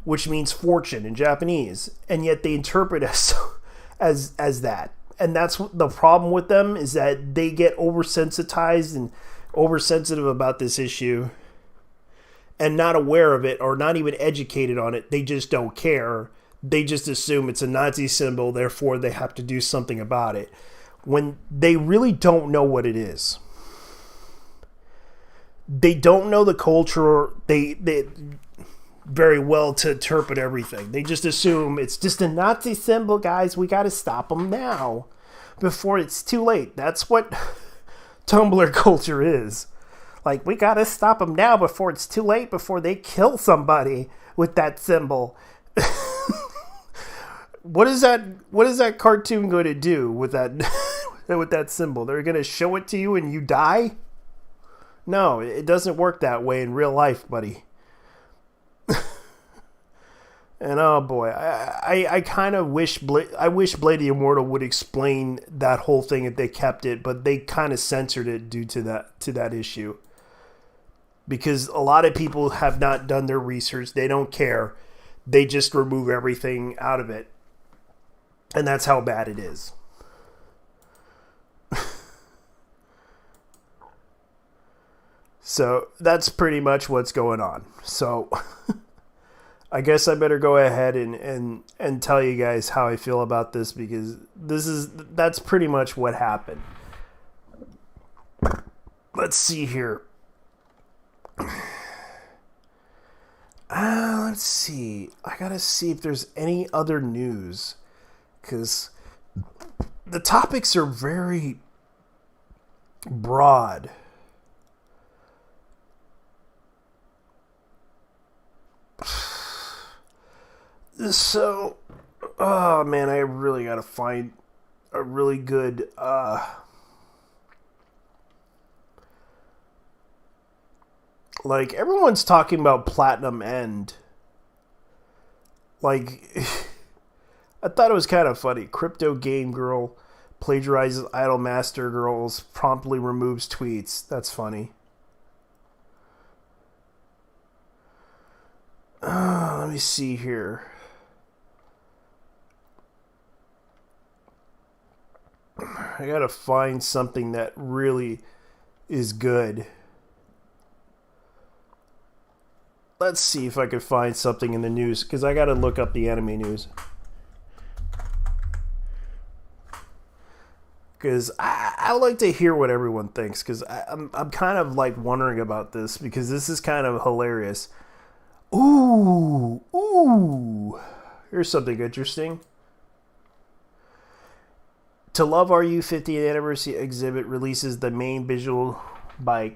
which means fortune in Japanese, and yet they interpret as that. And that's the problem with them, is that they get oversensitized and oversensitive about this issue and not aware of it or not even educated on it. They just don't care. They just assume it's a Nazi symbol, therefore they have to do something about it, when they really don't know what it is. They don't know the culture they very well to interpret everything. They just assume it's just a Nazi symbol, guys. We got to stop them now before it's too late. That's what Tumblr culture is. Like, we got to stop them now before it's too late, before they kill somebody with that symbol. What is that cartoon going to do with that symbol? They're going to show it to you and you die? No, it doesn't work that way in real life, buddy. And oh boy, I kind of wish Blade of the Immortal would explain that whole thing if they kept it, but they kind of censored it due to that issue. Because a lot of people have not done their research, they don't care. They just remove everything out of it. And that's how bad it is. So that's pretty much what's going on. So I guess I better go ahead and tell you guys how I feel about this, because that's pretty much what happened. Let's see here. Let's see. I gotta see if there's any other news. Because the topics are very broad. So, oh man, I really gotta find a really good, like, everyone's talking about Platinum End. Like, I thought it was kind of funny. Crypto game girl plagiarizes Idol Master girls, promptly removes tweets. That's funny. Let me see here. I gotta find something that really is good. Let's see if I can find something in the news, because I gotta look up the anime news. Because I like to hear what everyone thinks, because I'm kind of like wondering about this, because this is kind of hilarious. Ooh. Here's something interesting. To Love Are You 50th Anniversary exhibit releases the main visual by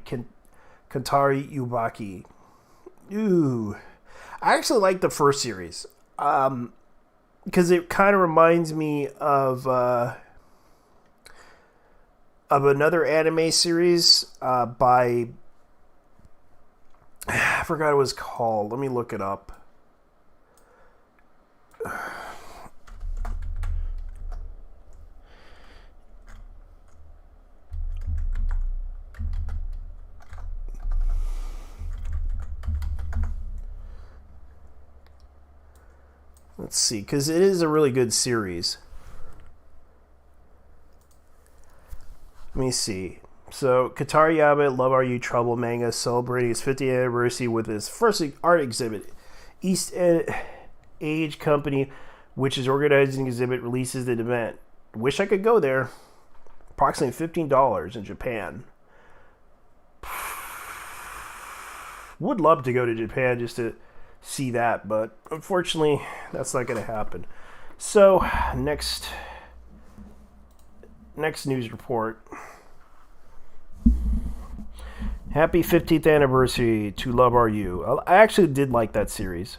Kantari Yubaki. Ooh. I actually like the first series. Because it kind of reminds me of another anime series by... I forgot what it was called. Let me look it up. Let's see, because it is a really good series. Let me see. So, Katari Yabe, Love Are You Trouble manga celebrating its 50th anniversary with its first art exhibit. East Age Company, which is organizing the exhibit, releases the event. Wish I could go there. Approximately $15 in Japan. Would love to go to Japan just to see that, but unfortunately, that's not going to happen. So, next news report. Happy 50th anniversary to Love Are You. I actually did like that series.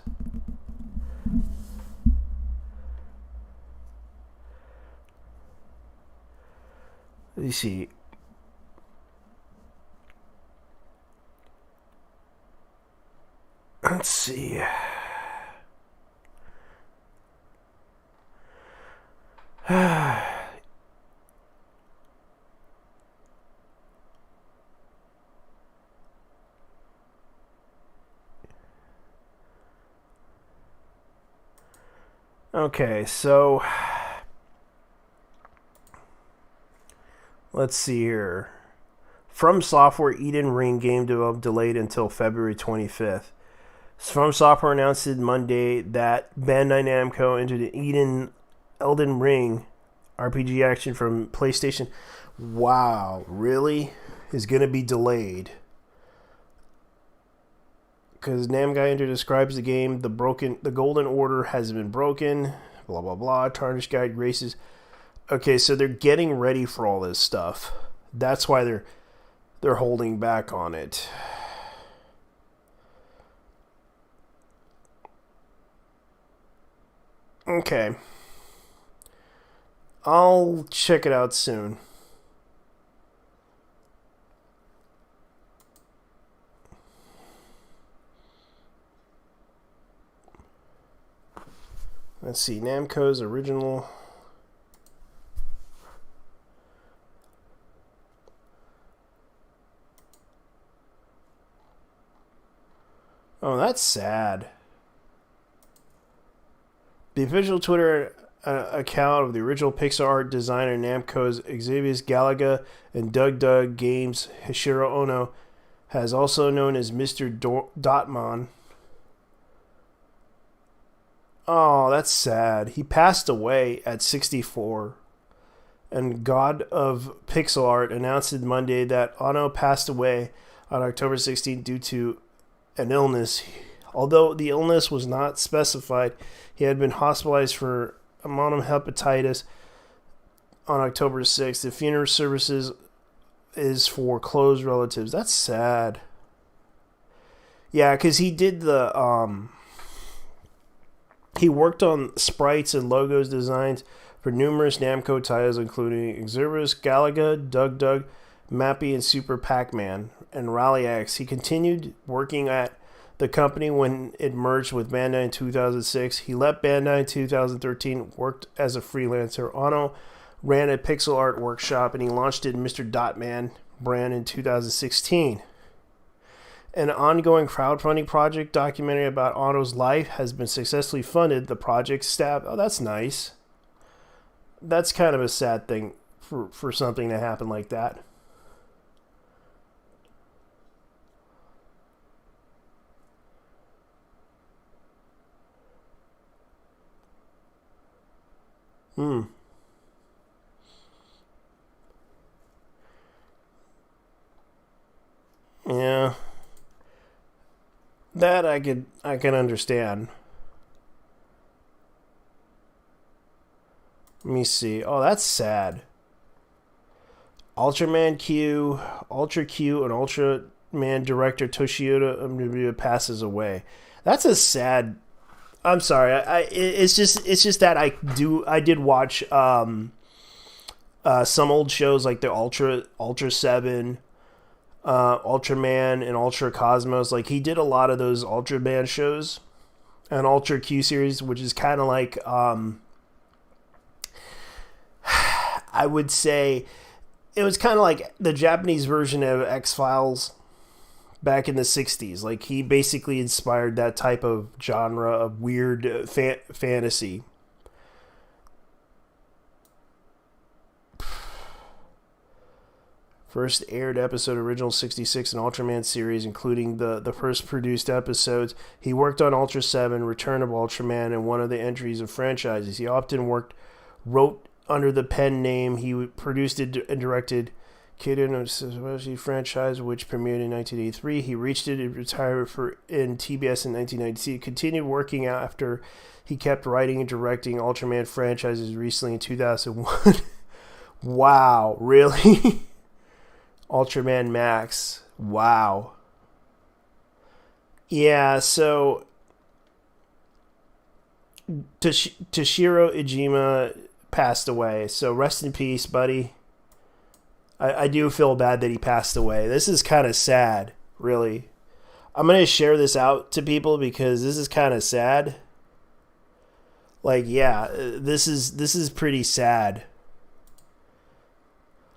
Let's see. Let's see. Okay, so let's see here. From Software Eden Ring game development delayed until February 25th. From Software announced Monday that Bandai Namco entered the Elden Ring RPG action from PlayStation. Wow, really? Is going to be delayed. Because Namgai describes the game, the Golden Order has been broken, blah, blah, blah, Tarnished Guide races. Okay, so they're getting ready for all this stuff. That's why they're holding back on it. Okay. I'll check it out soon. Let's see, Namco's original. Oh, that's sad. The official Twitter account of the original Pixar art designer Namco's Xavier Galaga and Doug Games Hishiro Ono, has also known as Mr. Dotmon. Oh, that's sad. He passed away at 64. and god of pixel art, announced Monday that Ono passed away on October 16th due to an illness. Although the illness was not specified, he had been hospitalized for monohepatitis on October 6th. The funeral services is for close relatives. That's sad. Yeah, because he did he worked on sprites and logos designs for numerous Namco titles, including Xerbus, Galaga, Dug Dug, Mappy, and Super Pac-Man, and Rally X. He continued working at the company when it merged with Bandai in 2006. He left Bandai in 2013, worked as a freelancer. Ono ran a pixel art workshop, and he launched it in Mr. Dotman brand in 2016. An ongoing crowdfunding project documentary about Ono's life has been successfully funded. The project staff... Oh, that's nice. That's kind of a sad thing for something to happen like that. Yeah. That I can understand. Let me see. Oh, that's sad. Ultraman Q, Ultra Q, and Ultraman director Toshiyoda passes away. That's a sad. I'm sorry. It's just that I did watch some old shows like the Ultra 7, Ultraman, and Ultra Cosmos. Like, he did a lot of those Ultraman shows and Ultra Q series, which is kind of like I would say it was kind of like the Japanese version of X-Files back in the 60s. Like, he basically inspired that type of genre of weird fantasy. First aired episode, original 66 in Ultraman series, including the first produced episodes. He worked on Ultra 7, Return of Ultraman, and one of the entries of franchises. He often wrote under the pen name. He produced and directed Kiden of franchise, which premiered in 1983. He reached it and retired in TBS in 1992. He continued working after he kept writing and directing Ultraman franchises recently in 2001. Wow, really? Ultraman Max. Wow. Yeah, so Toshiro Ijima passed away. So rest in peace, buddy. I do feel bad that he passed away. This is kind of sad, really. I'm going to share this out to people because this is kind of sad. Like, yeah, this is pretty sad.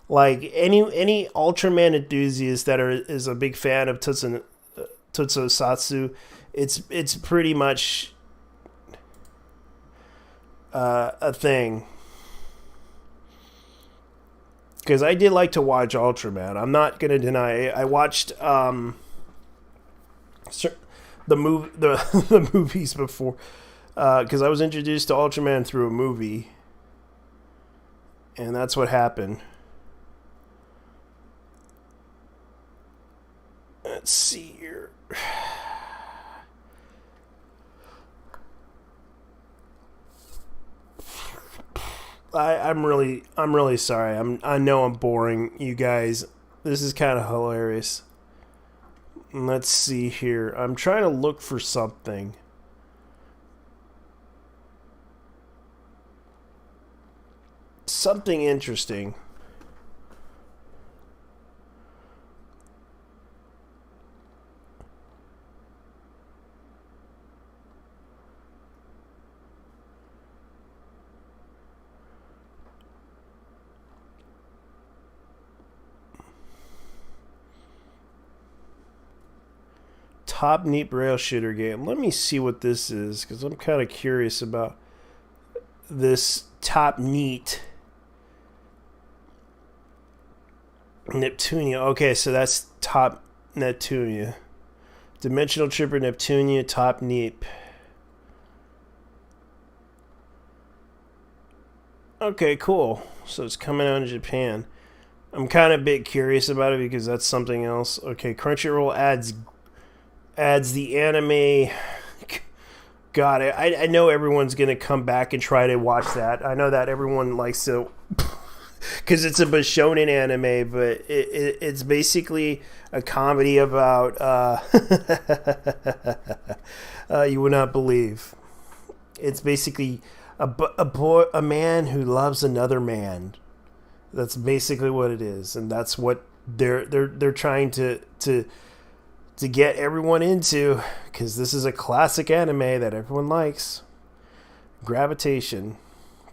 Like, any Ultraman enthusiast that is a big fan of Tokusatsu, it's pretty much a thing. Because I did like to watch Ultraman. I'm not going to deny it. I watched the movies before. Because I was introduced to Ultraman through a movie. And that's what happened. Let's see here. I'm really sorry. I know I'm boring you guys. This is kind of hilarious. Let's see here. I'm trying to look for something. Something interesting. Top neat rail shooter game. Let me see what this is, because I'm kind of curious about this top neat Neptunia. Okay, so that's top Neptunia. Dimensional Tripper Neptunia, top neat. Okay, cool. So it's coming out in Japan. I'm kind of a bit curious about it because that's something else. Okay, Crunchyroll adds the anime. God, I know everyone's gonna come back and try to watch that. I know that everyone likes to, because it's a shonen anime, but it's basically a comedy about you would not believe. It's basically a man who loves another man. That's basically what it is, and that's what they're trying to get everyone into, because this is a classic anime that everyone likes. Gravitation.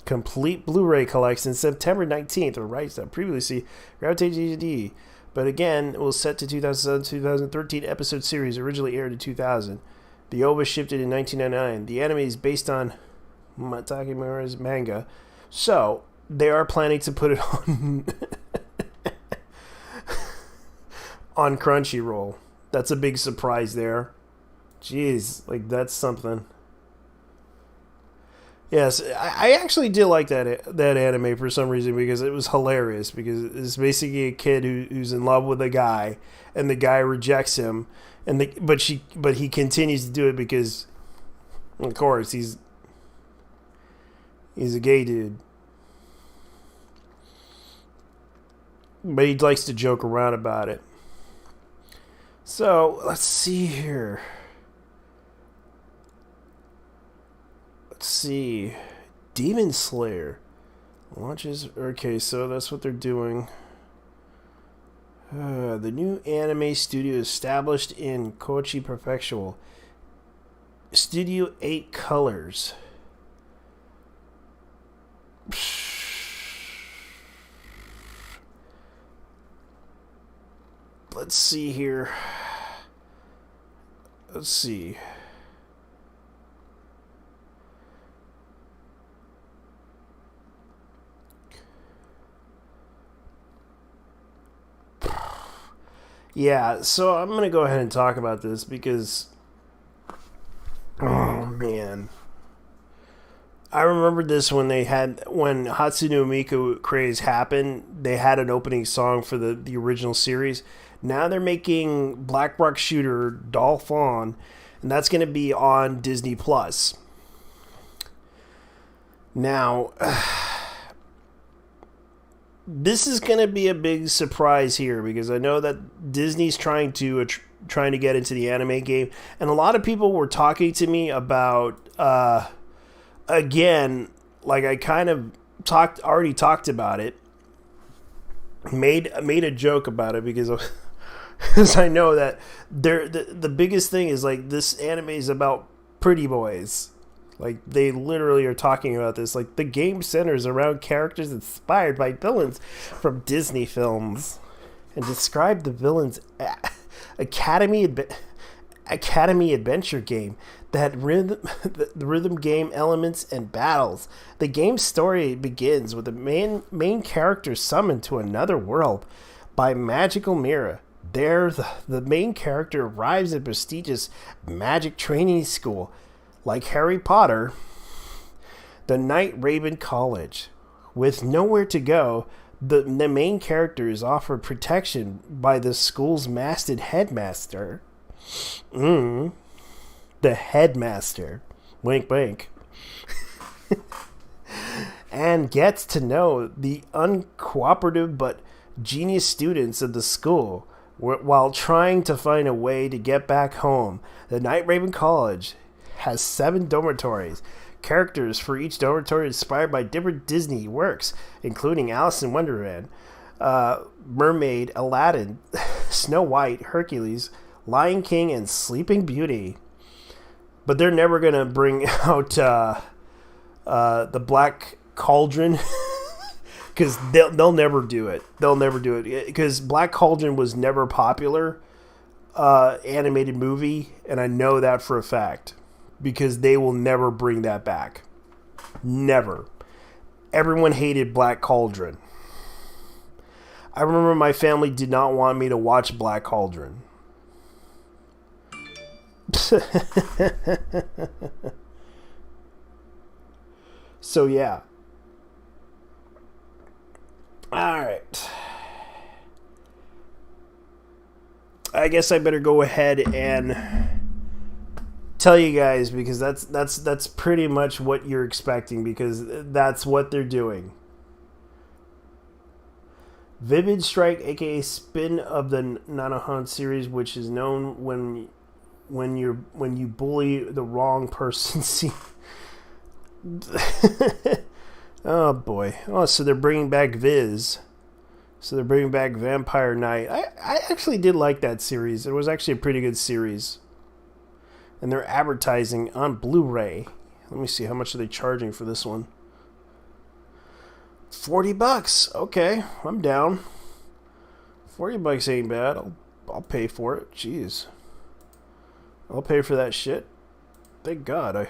Complete Blu-ray collection September 19th, or rights that previously Gravitation DVD. But again, it was set to 2013 episode series, originally aired in 2000. The OVA shifted in 1999. The anime is based on Matake Mura's manga, so they are planning to put it on on Crunchyroll. That's a big surprise there. Jeez, like that's something. Yes, I actually did like that anime for some reason, because it was hilarious, because it's basically a kid who's in love with a guy, and the guy rejects him, but he continues to do it because, of course, he's a gay dude. But he likes to joke around about it. So, let's see here. Let's see. Demon Slayer launches. Okay, so that's what they're doing. The new anime studio established in Kochi Prefecture. Studio 8 Colors. Let's see here. Let's see. Yeah, so I'm going to go ahead and talk about this because, oh man. I remember this when Hatsune Miku craze happened, they had an opening song for the original series. Now they're making Black Rock Shooter Doll Fawn, and that's going to be on Disney Plus. Now, this is going to be a big surprise here, because I know that Disney's trying to get into the anime game, and a lot of people were talking to me about again, like I kind of already talked about it, made a joke about it, because I know that the biggest thing is, like, this anime is about pretty boys. Like, they literally are talking about this. Like, the game centers around characters inspired by villains from Disney films, and describe the villains' Academy Adventure game that the rhythm game elements and battles. The game's story begins with the main character summoned to another world by magical mirror. There, the main character arrives at prestigious magic training school, like Harry Potter, the Night Raven College. With nowhere to go, the main character is offered protection by the school's masked headmaster. The headmaster. Wink, wink. And gets to know the uncooperative but genius students of the school while trying to find a way to get back home. The Night Raven College has 7 dormitories. Characters for each dormitory inspired by different Disney works, including Alice in Wonderland, Mermaid, Aladdin, Snow White, Hercules, Lion King, and Sleeping Beauty. But they're never going to bring out the Black Cauldron, because they'll never do it. They'll never do it, because Black Cauldron was never popular animated movie, and I know that for a fact, because they will never bring that back. Never. Everyone hated Black Cauldron. I remember my family did not want me to watch Black Cauldron. So yeah. I guess I better go ahead and tell you guys, because that's pretty much what you're expecting, because that's what they're doing. Vivid Strike, aka spin of the Nanohan series, which is known when you bully the wrong person. See. Oh boy. Oh, so they're bringing back Viz. So they're bringing back Vampire Knight. I actually did like that series. It was actually a pretty good series. And they're advertising on Blu-ray. Let me see, how much are they charging for this one? $40. Okay, I'm down. $40 ain't bad. I'll pay for it. Jeez. I'll pay for that shit. Thank God.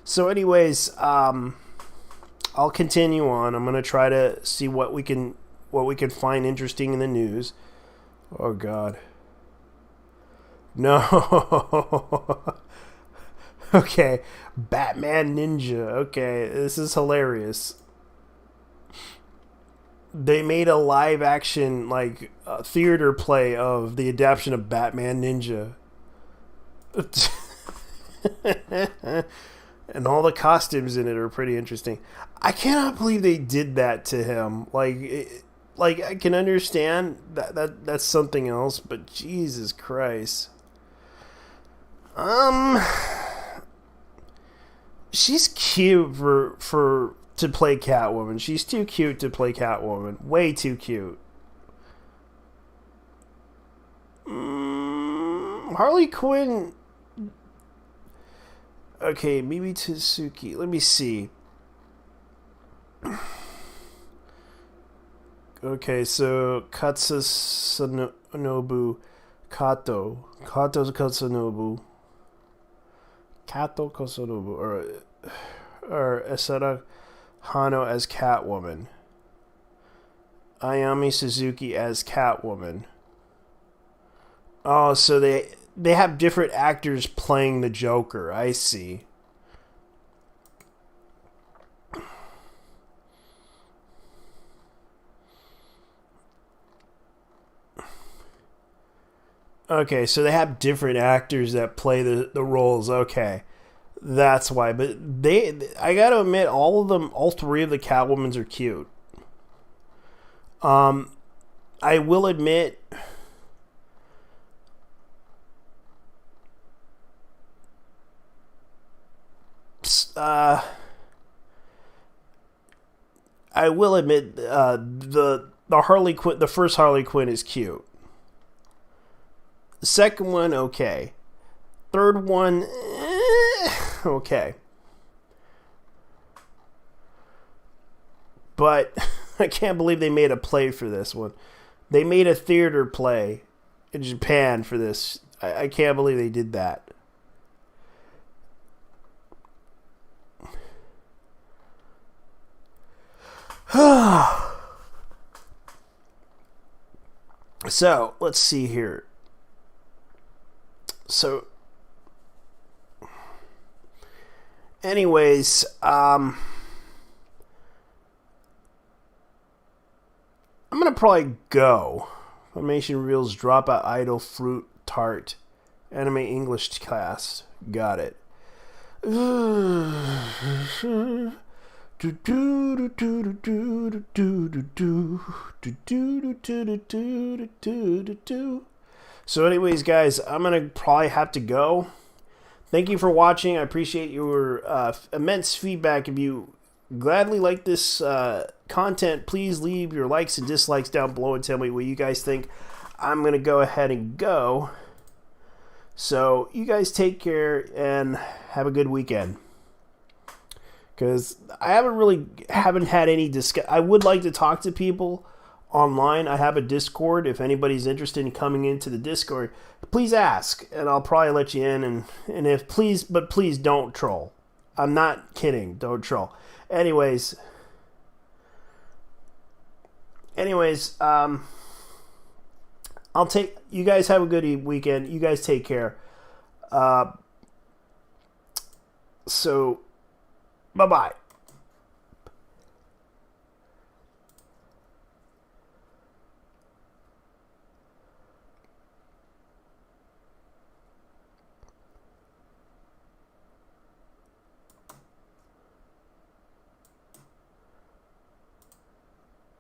So anyways, I'll continue on. I'm gonna try to see what we can find interesting in the news. Oh God. No. Okay. Batman Ninja. Okay, this is hilarious. They made a live action theater play of the adaptation of Batman Ninja. And all the costumes in it are pretty interesting. I cannot believe they did that to him. I can understand that's something else, but Jesus Christ. She's cute to play Catwoman. She's too cute to play Catwoman. Way too cute. Harley Quinn. Okay, Mimi Tsuki. Let me see. Okay, so Katsunobu Kato. Kato Katsunobu. Kato Katsunobu. Or Asada Hano as Catwoman. Ayami Suzuki as Catwoman. Oh, so they have different actors playing the Joker. I see. Okay, so they have different actors that play the roles. Okay. That's why. But I gotta admit, all three of the Catwomans are cute. I will admit, the Harley Quinn, the first Harley Quinn is cute. The second one, okay. Third one, okay. But I can't believe they made a play for this one. They made a theater play in Japan for this. I can't believe they did that. So, let's see here. So, anyways, I'm gonna probably go. Formation Reels drop out idle fruit tart. Anime English cast. Got it. So anyways, guys, I'm going to probably have to go. Thank you for watching. I appreciate your immense feedback. If you gladly like this content, please leave your likes and dislikes down below and tell me what you guys think. I'm going to go ahead and go. So you guys take care and have a good weekend. Because I haven't had any discuss. I would like to talk to people online. I have a Discord. If anybody's interested in coming into the Discord, please ask, and I'll probably let you in. And if please don't troll. I'm not kidding. Don't troll. Anyways, I'll take. You guys have a good weekend. You guys take care. So, bye-bye.